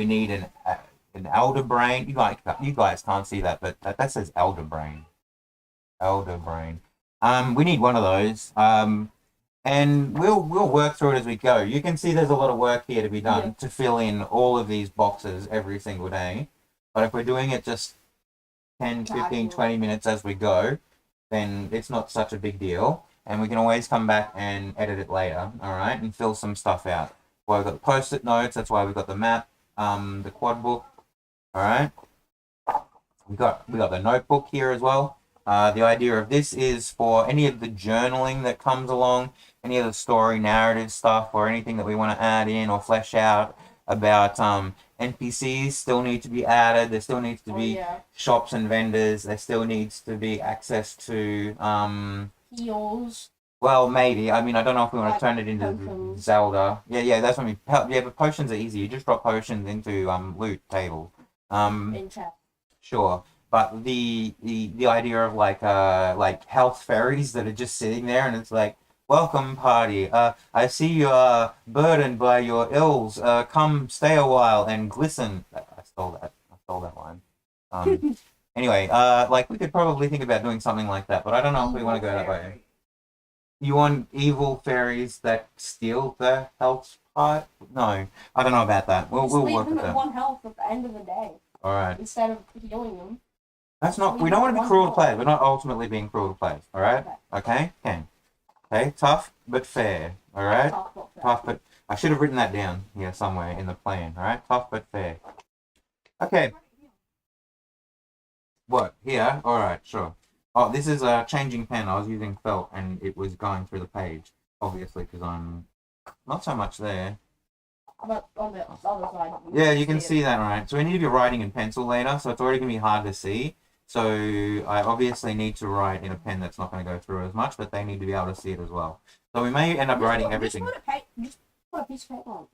need an elder brain. You guys can't see that, but that says elder brain. Elder brain. We need one of those. And we'll work through it as we go. You can see there's a lot of work here to be done to fill in all of these boxes every single day. But if we're doing it just 10, 15, 20 minutes as we go, then it's not such a big deal. And we can always come back and edit it later, all right, and fill some stuff out. Well, we've got the post-it notes. That's why we've got the map, the quad book. All right. We got the notebook here as well. The idea of this is for any of the journaling that comes along, any of the story narrative stuff, or anything that we want to add in or flesh out about NPCs still need to be added. There still needs to be shops and vendors. There still needs to be access to heals. Well, maybe. I mean, I don't know if we want to turn it into potions. Zelda. Yeah, that's what I mean. Yeah, but potions are easy. You just drop potions into loot table. In chat. Sure. But the idea of like health fairies that are just sitting there and it's like, welcome party. I see you are burdened by your ills. Come stay a while and glisten. I stole that line. Anyway, like we could probably think about doing something like that, but I don't know if we want to go that way. You want evil fairies that steal the health part? No, I don't know about that. We'll work with that. One health at the end of the day. All right. Instead of healing them. That's not. We don't want to be cruel to players. We're not ultimately being cruel to players. All right. Okay. Okay. Tough but fair. All right. Tough but. I should have written that down here somewhere in the plan. All right. Tough but fair. Okay. What? Here? All right. Sure. Oh, this is a changing pen. I was using felt and it was going through the page, obviously, because I'm not so much there. But on the other side. Yeah, you can see that, right? So we need to be writing in pencil later, so it's already going to be hard to see. So I obviously need to write in a pen that's not going to go through as much, but they need to be able to see it as well. So we may end up writing everything. Just put a piece of paper on.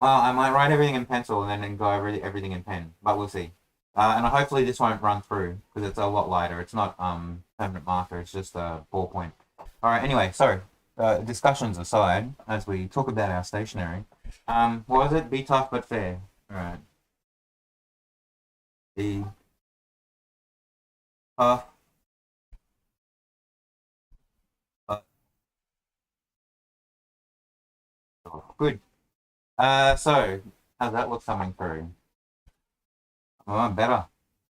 I might write everything in pencil and then go over everything in pen, but we'll see. And hopefully this won't run through because it's a lot lighter. It's not permanent marker. It's just a ballpoint. All right. Anyway, so discussions aside, as we talk about our stationery, what was it? Be tough but fair. All right. Be tough. Good. So how's that look coming through? Oh, better.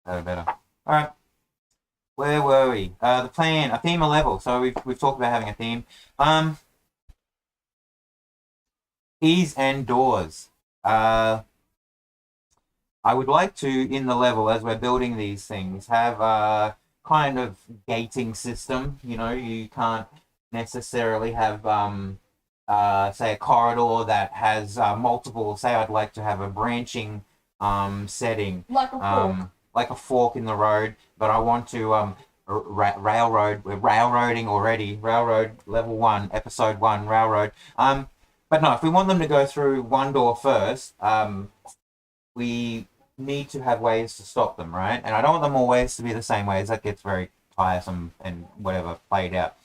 Better. All right. Where were we? The plan, a theme, a level. So we've talked about having a theme. Keys and doors. I would like to, in the level, as we're building these things, have a kind of gating system. You know, you can't necessarily have, say, a corridor that has multiple. Say, I'd like to have a branching setting, like a fork. Like a fork in the road, but I want to railroad. We're railroading already. Railroad level 1, episode 1, railroad. But no, if we want them to go through one door first, we need to have ways to stop them, right? And I don't want them always to be the same ways. That gets very tiresome and whatever played out.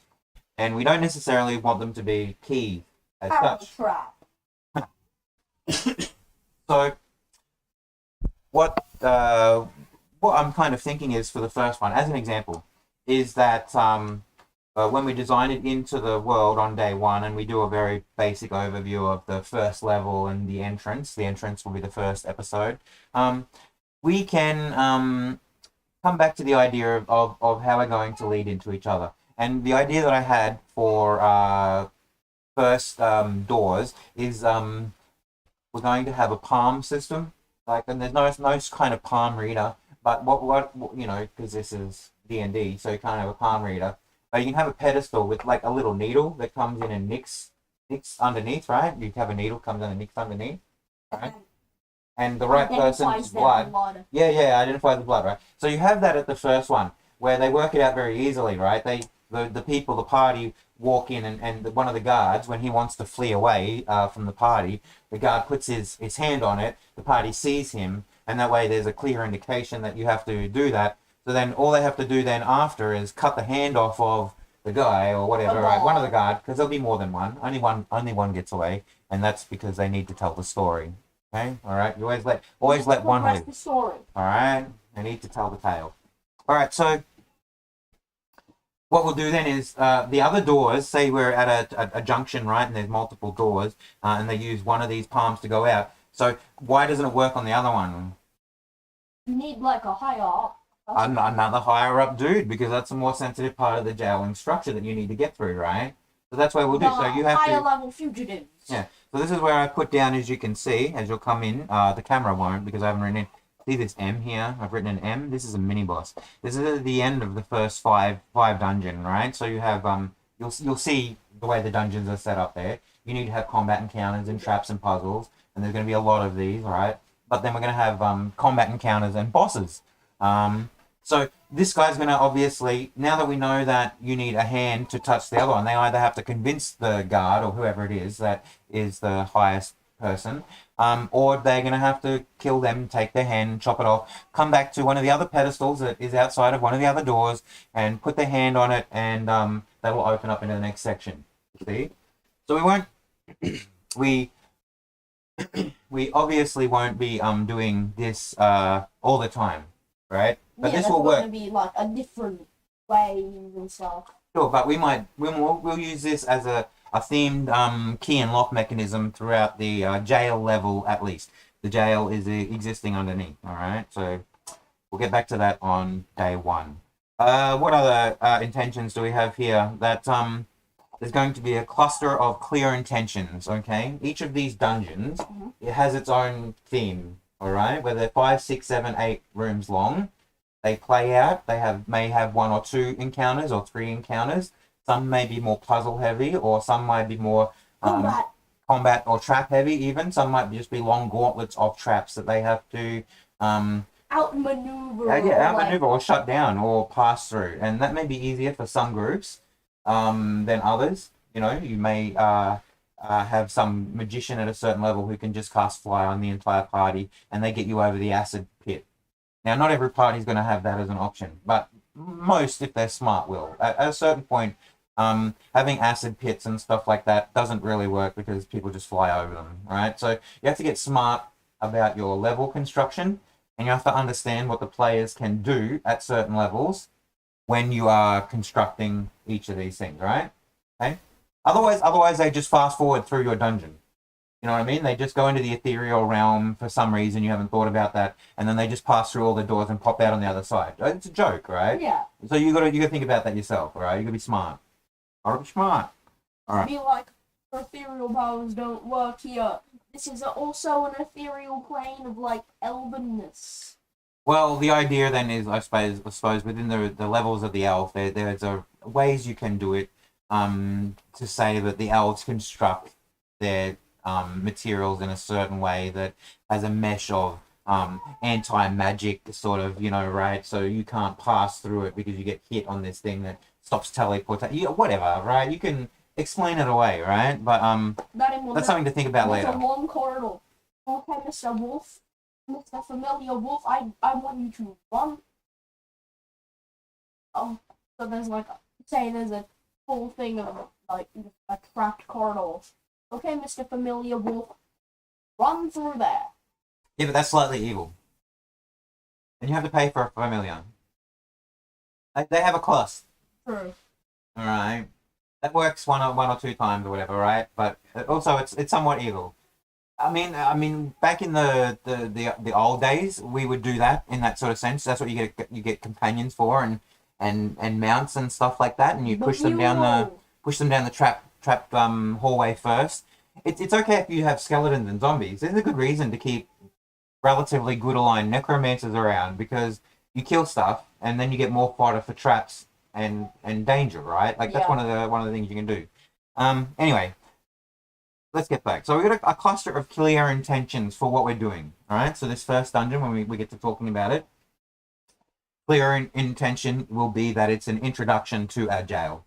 And we don't necessarily want them to be key as such. So what I'm kind of thinking is for the first one, as an example, is that when we design it into the world on day 1 and we do a very basic overview of the first level and the entrance will be the first episode, we can come back to the idea of how we're going to lead into each other. And the idea that I had for first doors is we're going to have a palm system. Like, and there's no kind of palm reader. But what you know, because this is D&D, so you can't have a palm reader. But you can have a pedestal with like a little needle that comes in and nicks underneath, right? You have a needle comes in and nicks underneath, right? And the right person's Identifies their blood. Yeah, identify the blood, right? So you have that at the first one, where they work it out very easily, right? The people, the party walk in, and one of the guards, when he wants to flee away from the party, the guard puts his hand on it, the party sees him, and that way there's a clear indication that you have to do that. So then all they have to do then after is cut the hand off of the guy or whatever, right? One of the guard, because there'll be more than one. Only one gets away, and that's because they need to tell the story. Okay, all right. You always let one live. The story. All right, they need to tell the tale. All right, so what we'll do then is the other doors. Say we're at a junction, right, and there's multiple doors, and they use one of these palms to go out. So why doesn't it work on the other one? You need like a higher up. Another higher up dude, because that's a more sensitive part of the jailing structure that you need to get through, right? So that's what we'll do. So you have higher level fugitives. Yeah. So this is where I put down, as you can see, as you'll come in. The camera won't because I haven't written in. See this M here? I've written an M. This is a mini boss. This is at the end of the first five dungeon, right? So you have you'll see the way the dungeons are set up there. You need to have combat encounters and traps and puzzles, and there's going to be a lot of these, right? But then we're going to have combat encounters and bosses. So this guy's going to obviously, now that we know that you need a hand to touch the other one, they either have to convince the guard or whoever it is that is the highest person, or they're going to have to kill them, take their hand, chop it off, come back to one of the other pedestals that is outside of one of the other doors and put their hand on it, and that will open up into the next section. See? So we won't, we obviously won't be doing this all the time, right? But this will work. Going to be like a different way and stuff. Sure, but we'll use this as a themed key and lock mechanism throughout the jail level at least. The jail is existing underneath. All right, so we'll get back to that on day one. What other intentions do we have here? That there's going to be a cluster of clear intentions. Okay, each of these dungeons it has its own theme. All right, where they're 5, 6, 7, 8 rooms long. They play out. They may have 1 or 2 encounters or 3 encounters. Some may be more puzzle heavy, or some might be more combat or trap heavy. Even some might just be long gauntlets of traps that they have to outmaneuver. Outmaneuver or shut down or pass through, and that may be easier for some groups than others. You know, you may have some magician at a certain level who can just cast fly on the entire party, and they get you over the acid pit. Now, not every party is going to have that as an option, but most, if they're smart, will. At a certain point, having acid pits and stuff like that doesn't really work because people just fly over them, right? So you have to get smart about your level construction, and you have to understand what the players can do at certain levels when you are constructing each of these things, right? Okay. Otherwise, they just fast forward through your dungeon. You know what I mean? They just go into the ethereal realm for some reason. You haven't thought about that, and then they just pass through all the doors and pop out on the other side. It's a joke, right? Yeah. So you gotta think about that yourself, all right? You gotta be smart. All right, smart. All right. Be like, ethereal powers don't work here. This is also an ethereal plane of like elvenness. Well, the idea then is, I suppose within the levels of the elf, there's ways you can do it. To say that the elves construct their materials in a certain way that has a mesh of anti-magic sort of, right? So you can't pass through it because you get hit on this thing that stops teleportation. Whatever, right? You can explain it away, right? But that's something to think about later. It's a long corridor. Okay, Mr. Wolf, Mr. Familiar Wolf, I want you to run. So there's there's a whole thing of like a trapped corridor. Okay, Mr. Familiar Wolf, run through there. Yeah, but that's slightly evil. And you have to pay for a familiar. They have a cost. True. Alright. That works one or 2 times or whatever, right? But also it's somewhat evil. I mean, back in the old days, we would do that in that sort of sense. That's what you get companions for, and mounts and stuff like that, and you push them down the trapped hallway first. It's okay if you have skeletons and zombies. There's a good reason to keep relatively good aligned necromancers around, because you kill stuff and then you get more fodder for traps and danger, right? Like that's Yeah. one of the things you can do. Anyway, let's get back. So we got a cluster of clear intentions for what we're doing. All right. So this first dungeon, when we get to talking about it, clear intention will be that it's an introduction to our jail,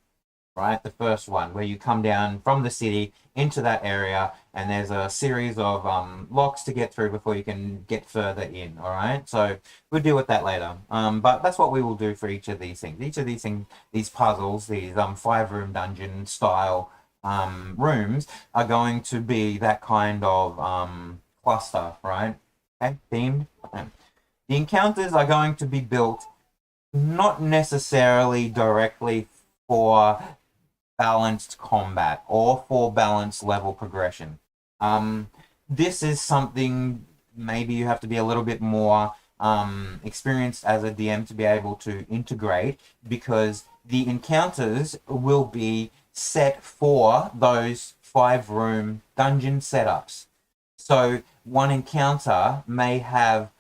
right? The first one, where you come down from the city into that area, and there's a series of locks to get through before you can get further in. All right, so we'll deal with that later. But that's what we will do for each of these things. Each of these things, these puzzles, these 5-room dungeon style rooms are going to be that kind of cluster, right? Okay, themed. Okay. The encounters are going to be built not necessarily directly for balanced combat or for balanced level progression. This is something maybe you have to be a little bit more experienced as a DM to be able to integrate, because the encounters will be set for those 5-room dungeon setups. So one encounter may have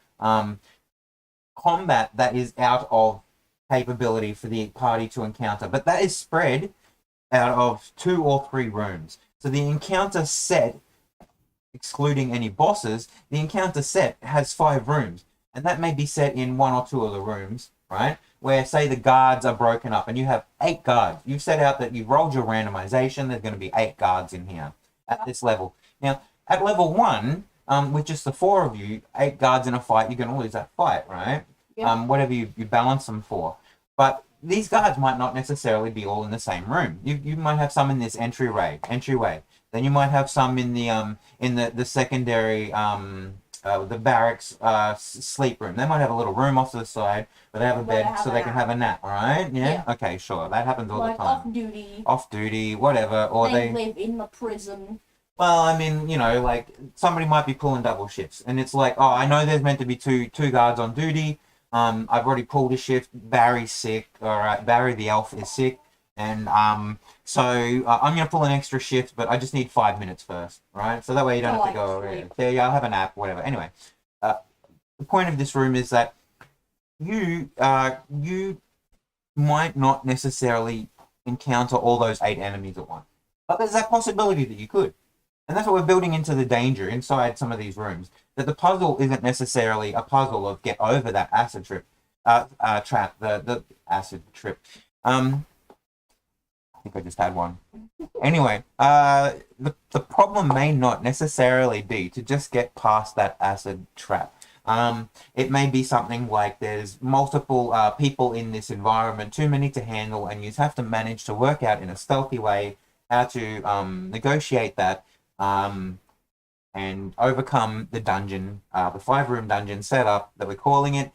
combat that is out of capability for the party to encounter, but that is spread out of 2 or 3 rooms. So the encounter set, excluding any bosses, the encounter set has 5 rooms, and that may be set in 1 or 2 of the rooms, right? Where, say, the guards are broken up and you have 8 guards. You've set out that you've rolled your randomization, there's going to be 8 guards in here at this level. Now, at level 1, with just the 4 of you, 8 guards in a fight, you're going to lose that fight, right? Yeah. Whatever you balance them for. But these guards might not necessarily be all in the same room. You might have some in this entryway. Then you might have some in the secondary the barracks sleep room. They might have a little room off to the side, but they have a bed so they can have a nap. All right? Yeah. Okay. Sure. That happens all the time. Off duty, whatever. Or they live in the prison. Well, I mean, you know, like somebody might be pulling double shifts, and it's like, oh, I know there's meant to be two guards on duty. I've already pulled a shift. Barry's sick. All right, Barry the elf is sick, and so I'm gonna pull an extra shift, but I just need 5 minutes first, right? So that way you don't have to go. Yeah, I'll have a nap, whatever. Anyway, the point of this room is that you might not necessarily encounter all those 8 enemies at once, but there's that possibility that you could. And that's what we're building into the danger inside some of these rooms. That the puzzle isn't necessarily a puzzle of get over that acid trap, the acid trip. I think I just had one. Anyway, the problem may not necessarily be to just get past that acid trap. It may be something like there's multiple people in this environment, too many to handle, and you have to manage to work out in a stealthy way how to negotiate that. And overcome the dungeon, the 5-room dungeon setup that we're calling it,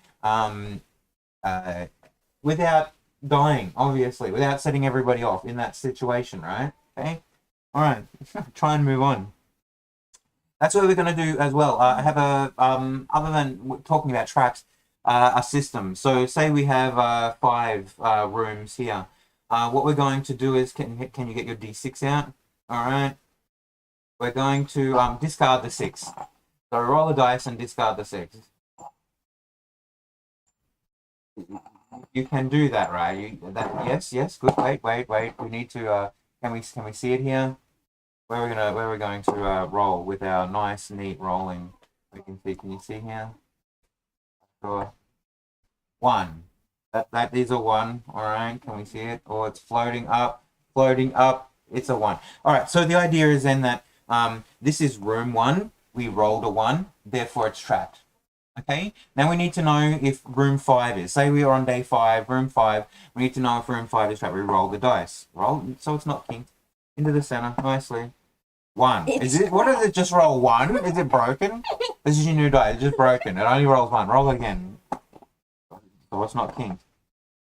without dying, obviously, without setting everybody off in that situation, right? Okay? All right, try and move on. That's what we're going to do as well. I have a, other than talking about traps, a system. So say we have 5 rooms here. What we're going to do is, can you get your D6 out? All right. We're going to discard the 6. So roll the dice and discard the 6. You can do that, right? Yes. Good. Wait. We need to. Can we see it here? Where we're going to roll with our nice, neat rolling. We can see. Can you see here? Sure. 1. That is a 1. All right. Can we see it? Or it's floating up. It's a 1. All right. So the idea is then that. This is room 1. We rolled a 1, therefore it's trapped. Okay. Now we need to know if room 5 is. Say we are on day 5, room 5. We need to know if room 5 is trapped. We roll the dice. Roll so it's not kinked into the center nicely. 1. Is it? What does it just roll? 1? Is it broken? This is your new die. It's just broken. It only rolls 1. Roll again. So it's not kinked.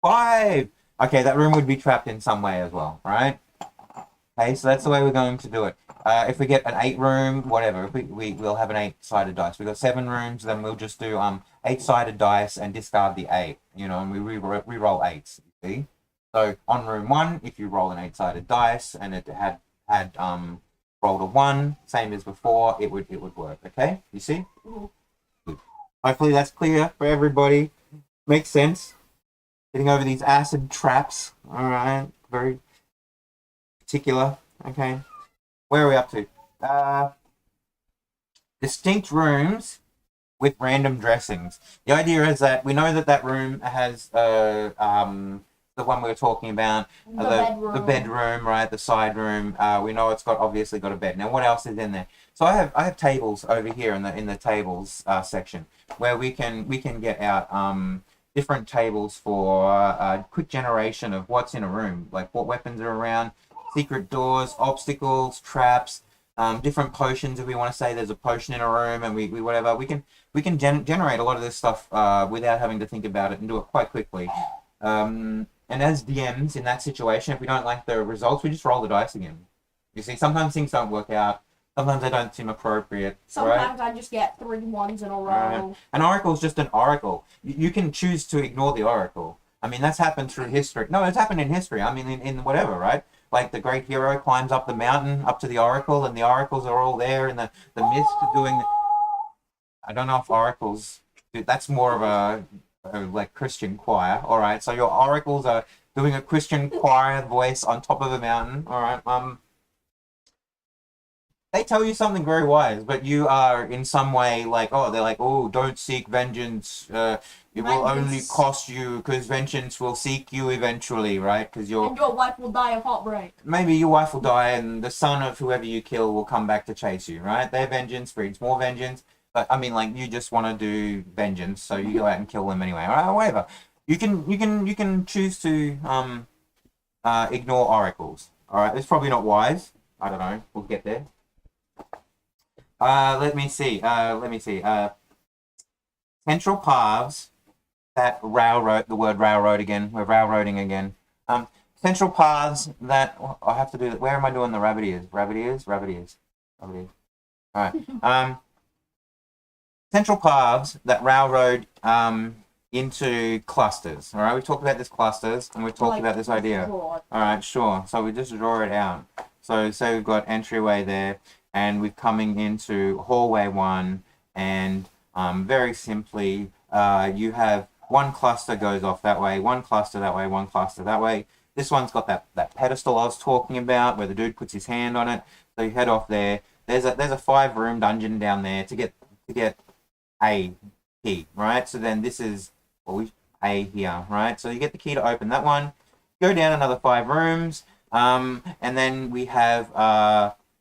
5. Okay, that room would be trapped in some way as well, right? Okay, so that's the way we're going to do it. If we get an 8 room, whatever, if we'll have an 8-sided dice. We've got 7 rooms, then we'll just do 8-sided dice and discard the 8, you know, and we re-roll 8s, you see? So on room 1, if you roll an 8-sided dice and it had rolled a 1, same as before, it would work, okay? You see? Good. Hopefully that's clear for everybody. Makes sense. Getting over these acid traps. All right. Very particular. Okay. Where are we up to? Distinct rooms with random dressings. The idea is that we know that that room has the one we were talking about, bedroom. the bedroom, right? The side room. We know it's got obviously got a bed. Now, what else is in there? So I have tables over here in the tables section where we can get out different tables for quick generation of what's in a room, like what weapons are around, secret doors, obstacles, traps. Different potions if we want to say there's a potion in a room and we whatever we can generate a lot of this stuff without having to think about it and do it quite quickly. And as DMs in that situation, if we don't like the results, we just roll the dice again. You see, sometimes things don't work out. Sometimes they don't seem appropriate. Sometimes right? I just get 3 ones in a row. Right. An oracle is just an oracle. You can choose to ignore the oracle. I mean, that's happened through history. No, it's happened in history. I mean, in whatever, right? Like the great hero climbs up the mountain, up to the oracle, and the oracles are all there in the mist doing. I don't know if oracles. That's more of a like Christian choir. All right, so your oracles are doing a Christian choir voice on top of a mountain. All right. They tell you something very wise, but you are in some way like, oh, they're like, oh, don't seek vengeance. It will only cost you because vengeance will seek you eventually, right? Because and your wife will die of heartbreak. Maybe your wife will die, and the son of whoever you kill will come back to chase you, right? Their vengeance breeds more vengeance. But I mean, like, you just want to do vengeance, so you go out and kill them anyway, right? Whatever. You can choose to ignore oracles. All right, it's probably not wise. I don't know. We'll get there. Let me see. Central paths that railroad. The word railroad again. We're railroading again. Central paths that I have to do. Where am I doing the rabbit ears? Rabbit ears. Rabbit ears. Rabbit ears. All right. Central paths that railroad into clusters. All right. We talked about this clusters, and we talked about this idea. All right. Sure. So we just draw it out. So say we've got entryway there. And we're coming into hallway 1, and very simply, you have one cluster goes off that way, one cluster that way, one cluster that way. This one's got that pedestal I was talking about, where the dude puts his hand on it. So you head off there. There's a 5-room dungeon down there to get a key, right? So then this is A here, right? So you get the key to open that one. Go down another 5 rooms, and then we have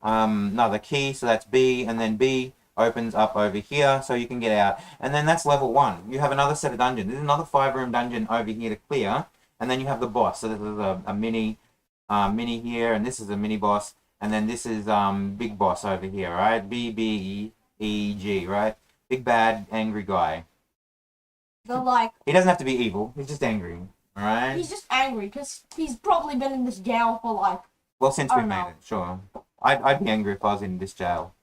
another key, so that's B, and then B opens up over here, so you can get out. And then that's level 1. You have another set of dungeons. There's another 5-room dungeon over here to clear, and then you have the boss. So this is a mini here, and this is a mini boss, and then this is big boss over here, right? B-B-E-G, right? Big bad angry guy. He doesn't have to be evil. He's just angry, all right? He's just angry because he's probably been in this jail for since we made it, sure. I'd be angry if I was in this jail.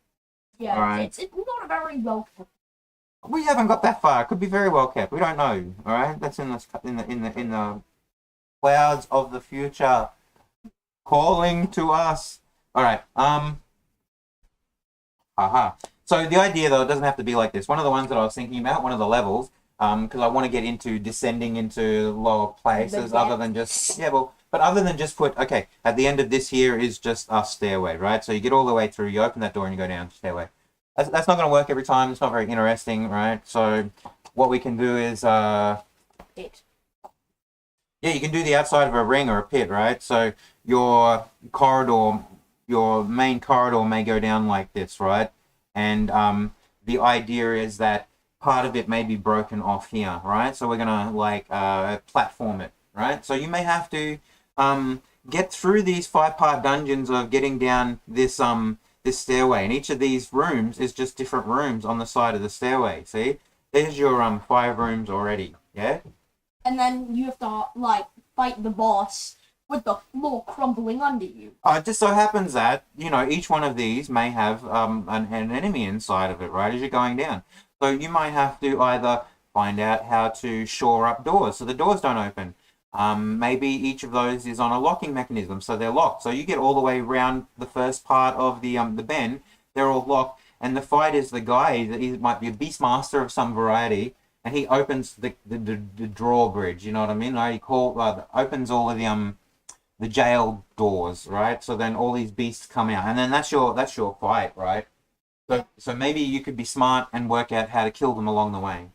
Yeah, right. It's not very well kept. We haven't got that far. It could be very well kept. We don't know. All right, that's in the clouds of the future, calling to us. All right. So the idea, though, it doesn't have to be like this. One of the ones that I was thinking about, one of the levels, because I want to get into descending into lower places, other than just But other than just put, okay, at the end of this here is just a stairway, right? So you get all the way through, you open that door and you go down stairway. That's not going to work every time. It's not very interesting, right? So what we can do is... pit. Yeah, you can do the outside of a ring or a pit, right? So your corridor, your main corridor may go down like this, right? And the idea is that part of it may be broken off here, right? So we're going to, platform it, right? So you may have to... get through these 5-part dungeons of getting down this this stairway, and each of these rooms is just different rooms on the side of the stairway. See, there's your 5 rooms already. Yeah. And then you have to fight the boss with the floor crumbling under you. It just so happens that each one of these may have an enemy inside of it, right? As you're going down, so you might have to either find out how to shore up doors so the doors don't open. Maybe each of those is on a locking mechanism, so they're locked. So you get all the way around the first part of the bend, they're all locked, And the fight is the guy that he might be a beastmaster of some variety, and he opens the drawbridge. You know what I mean? Like he opens all of the jail doors, right? So then all these beasts come out, and then that's your fight, right? So maybe you could be smart and work out how to kill them along the way,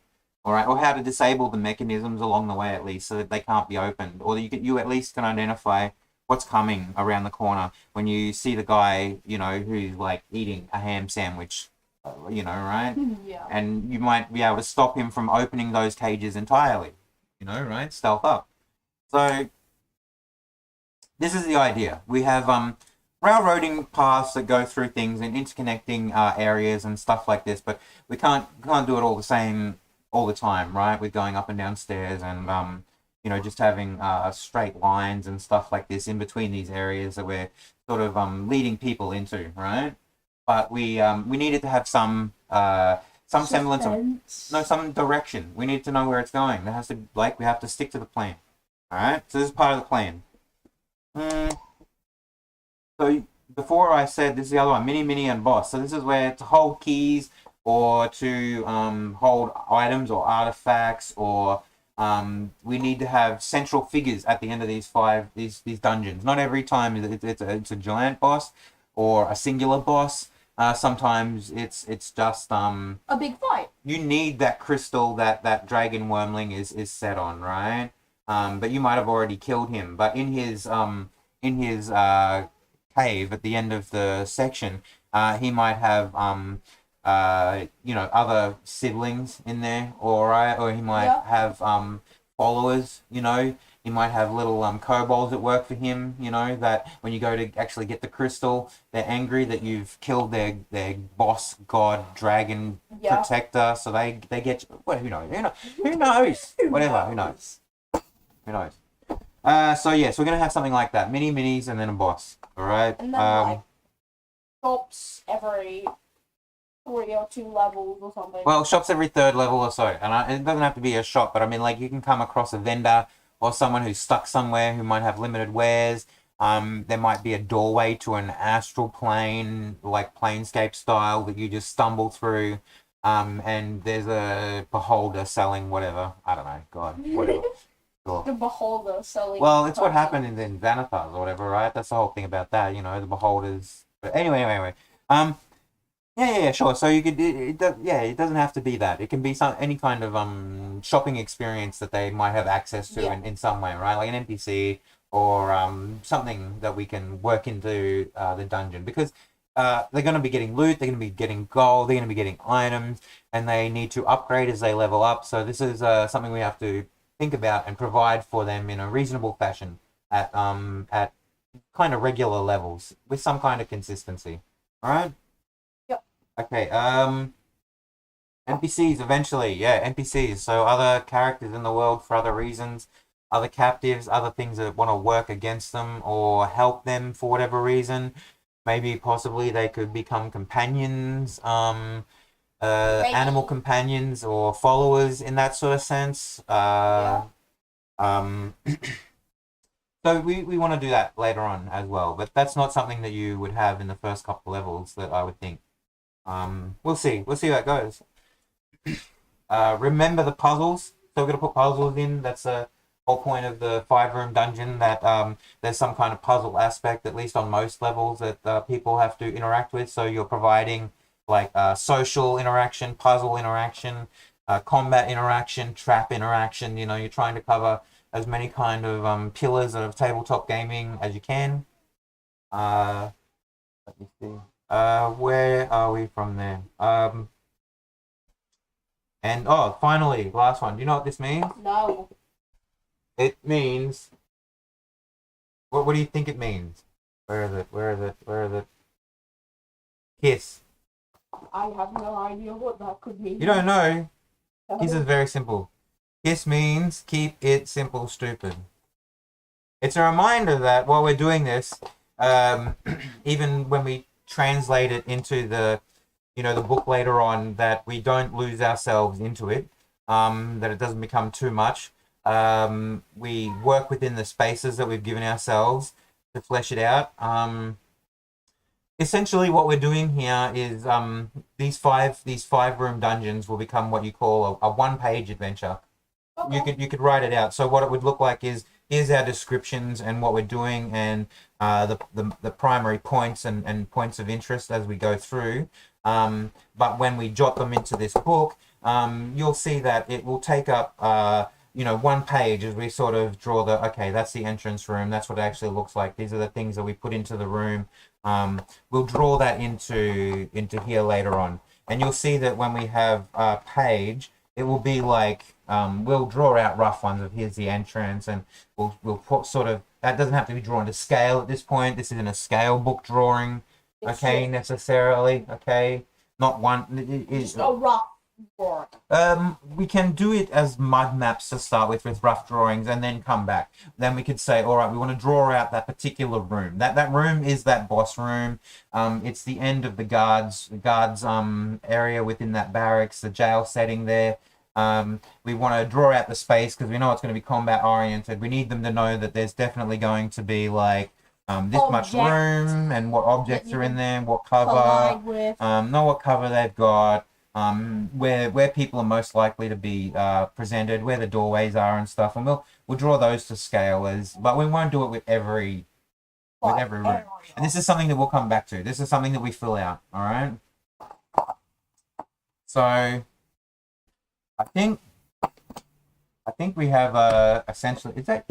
all right, or how to disable the mechanisms along the way at least, so that they can't be opened, or you at least can identify what's coming around the corner when you see the guy, who's like eating a ham sandwich, right? Yeah. And you might be able to stop him from opening those cages entirely, right? Stealth up. So this is the idea. We have railroading paths that go through things and interconnecting areas and stuff like this, but we can't do it all the same all the time, right? We're going up and down stairs and just having straight lines and stuff like this in between these areas that we're sort of leading people into, right? But we needed to have some semblance of some direction. We need to know where it's going. There has to we have to stick to the plan. All right. So this is part of the plan. So before I said this is the other one, mini, and boss. So this is where to hold keys or to hold items or artifacts, or we need to have central figures at the end of these dungeons. Not every time it's a giant boss or a singular boss. Sometimes it's just a big fight. You need that crystal that dragon wormling is set on, right? But you might have already killed him. But in his cave at the end of the section, he might have other siblings in there, or he might have followers. He might have little kobolds that work for him. That when you go to actually get the crystal, they're angry that you've killed their boss god dragon protector. So they get you. Well, who knows? Who knows? Whatever. Who knows? Who knows? So we're gonna have something like that: minis, and then a boss. All right. And then shops every 3 or 2 levels or something. Well, shops every 3rd level or so, and it doesn't have to be a shop, but I mean, like you can come across a vendor or someone who's stuck somewhere who might have limited wares. There might be a doorway to an astral plane, like Planescape style, that you just stumble through. And there's a beholder selling whatever. I don't know. God, whatever. Sure. The beholder selling. Well, it's what happened in Xanathars or whatever, right? That's the whole thing about that, the beholders. But anyway. Yeah, sure. So you could, it doesn't have to be that. It can be any kind of shopping experience that they might have access to in some way, right? Like an NPC or something that we can work into the dungeon, because they're going to be getting loot, they're going to be getting gold, they're going to be getting items, and they need to upgrade as they level up. So this is something we have to think about and provide for them in a reasonable fashion at kind of regular levels with some kind of consistency. All right. Yep. Okay. NPCs eventually. Yeah, NPCs. So other characters in the world for other reasons, other captives, other things that want to work against them or help them for whatever reason. Maybe possibly they could become companions. Animal companions or followers in that sort of sense. So we want to do that later on as well, but that's not something that you would have in the first couple levels, that I would think. We'll see how it goes. Remember the puzzles. So we're going to put puzzles in. That's the whole point of the 5-room dungeon, that there's some kind of puzzle aspect, at least on most levels, that people have to interact with. So you're providing like social interaction, puzzle interaction, combat interaction, trap interaction. You're trying to cover as many kind of pillars of tabletop gaming as you can. Let me see. Where are we from there? And finally, last one. Do you know what this means? No. It means. What do you think it means? Where is it? Kiss. I have no idea what that could mean. You don't know? Kiss is very simple. Kiss means keep it simple, stupid. It's a reminder that while we're doing this, even when we translate it into the book later on, that we don't lose ourselves into it, that it doesn't become too much. We work within the spaces that we've given ourselves to flesh it out. essentially what we're doing here is these five room dungeons will become what you call a one page adventure. Okay. You could write it out. So what it would look like is here's our descriptions and what we're doing and the primary points and points of interest as we go through. But when we jot them into this book, you'll see that it will take up one page as we sort of draw the okay, that's the entrance room, that's what it actually looks like. These are the things that we put into the room. We'll draw that into here later on. And you'll see that when we have a page, it will be like we'll draw out rough ones of here's the entrance, and we'll put sort of that doesn't have to be drawn to scale at this point. This isn't a scale book drawing, okay, necessarily, okay, not one. Just a rough drawing. We can do it as mud maps to start with rough drawings, and then come back. Then we could say, all right, we want to draw out that particular room. That room is that boss room. It's the end of the guards area within that barracks, the jail setting there. We want to draw out the space because we know it's going to be combat oriented. We need them to know that there's definitely going to be like this much room and what objects are in there, what cover, know what cover they've got. Where people are most likely to be presented, where the doorways are and stuff, and we'll draw those to scale but we won't do it with every room. And this is something that we'll come back to. This is something that we fill out. All right. So I think we have essentially. Is that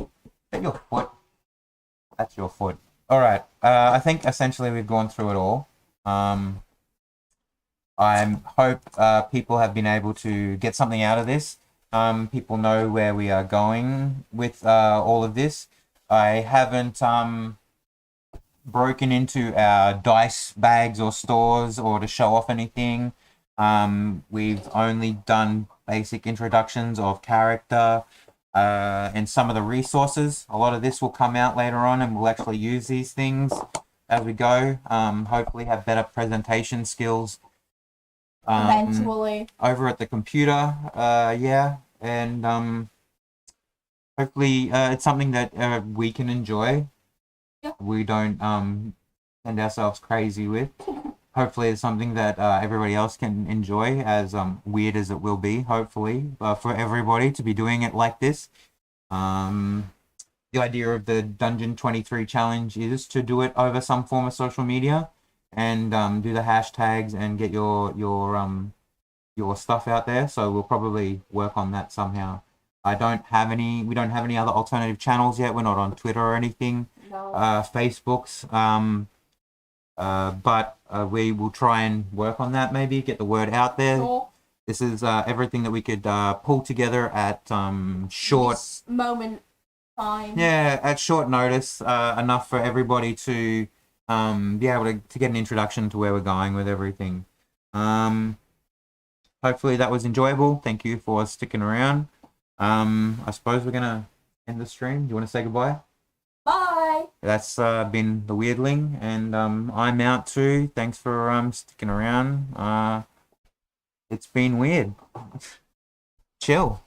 your foot? That's your foot. All right. I think essentially we've gone through it all. I hope people have been able to get something out of this. People know where we are going with all of this. I haven't broken into our dice bags or stores or to show off anything. We've only done basic introductions of character and some of the resources. A lot of this will come out later on and we'll actually use these things as we go. Hopefully have better presentation skills. Eventually. Over at the computer, yeah. And hopefully it's something that we can enjoy. Yeah. We don't send ourselves crazy with. Hopefully it's something that everybody else can enjoy, as weird as it will be, hopefully, for everybody to be doing it like this. The idea of the Dungeon 23 challenge is to do it over some form of social media and do the hashtags and get your stuff out there. So we'll probably work on that somehow. We don't have any other alternative channels yet. We're not on Twitter or anything. No. Facebook's. But we will try and work on that, maybe get the word out there. Sure. This is everything that we could pull together at short this moment time. Yeah, at short notice, enough for everybody to be able to get an introduction to where we're going with everything. Hopefully that was enjoyable. Thank you for sticking around. I suppose we're gonna end the stream. Do you want to say goodbye? Bye. That's been the Weirdling, and I'm out too. Thanks for sticking around. It's been weird. Chill.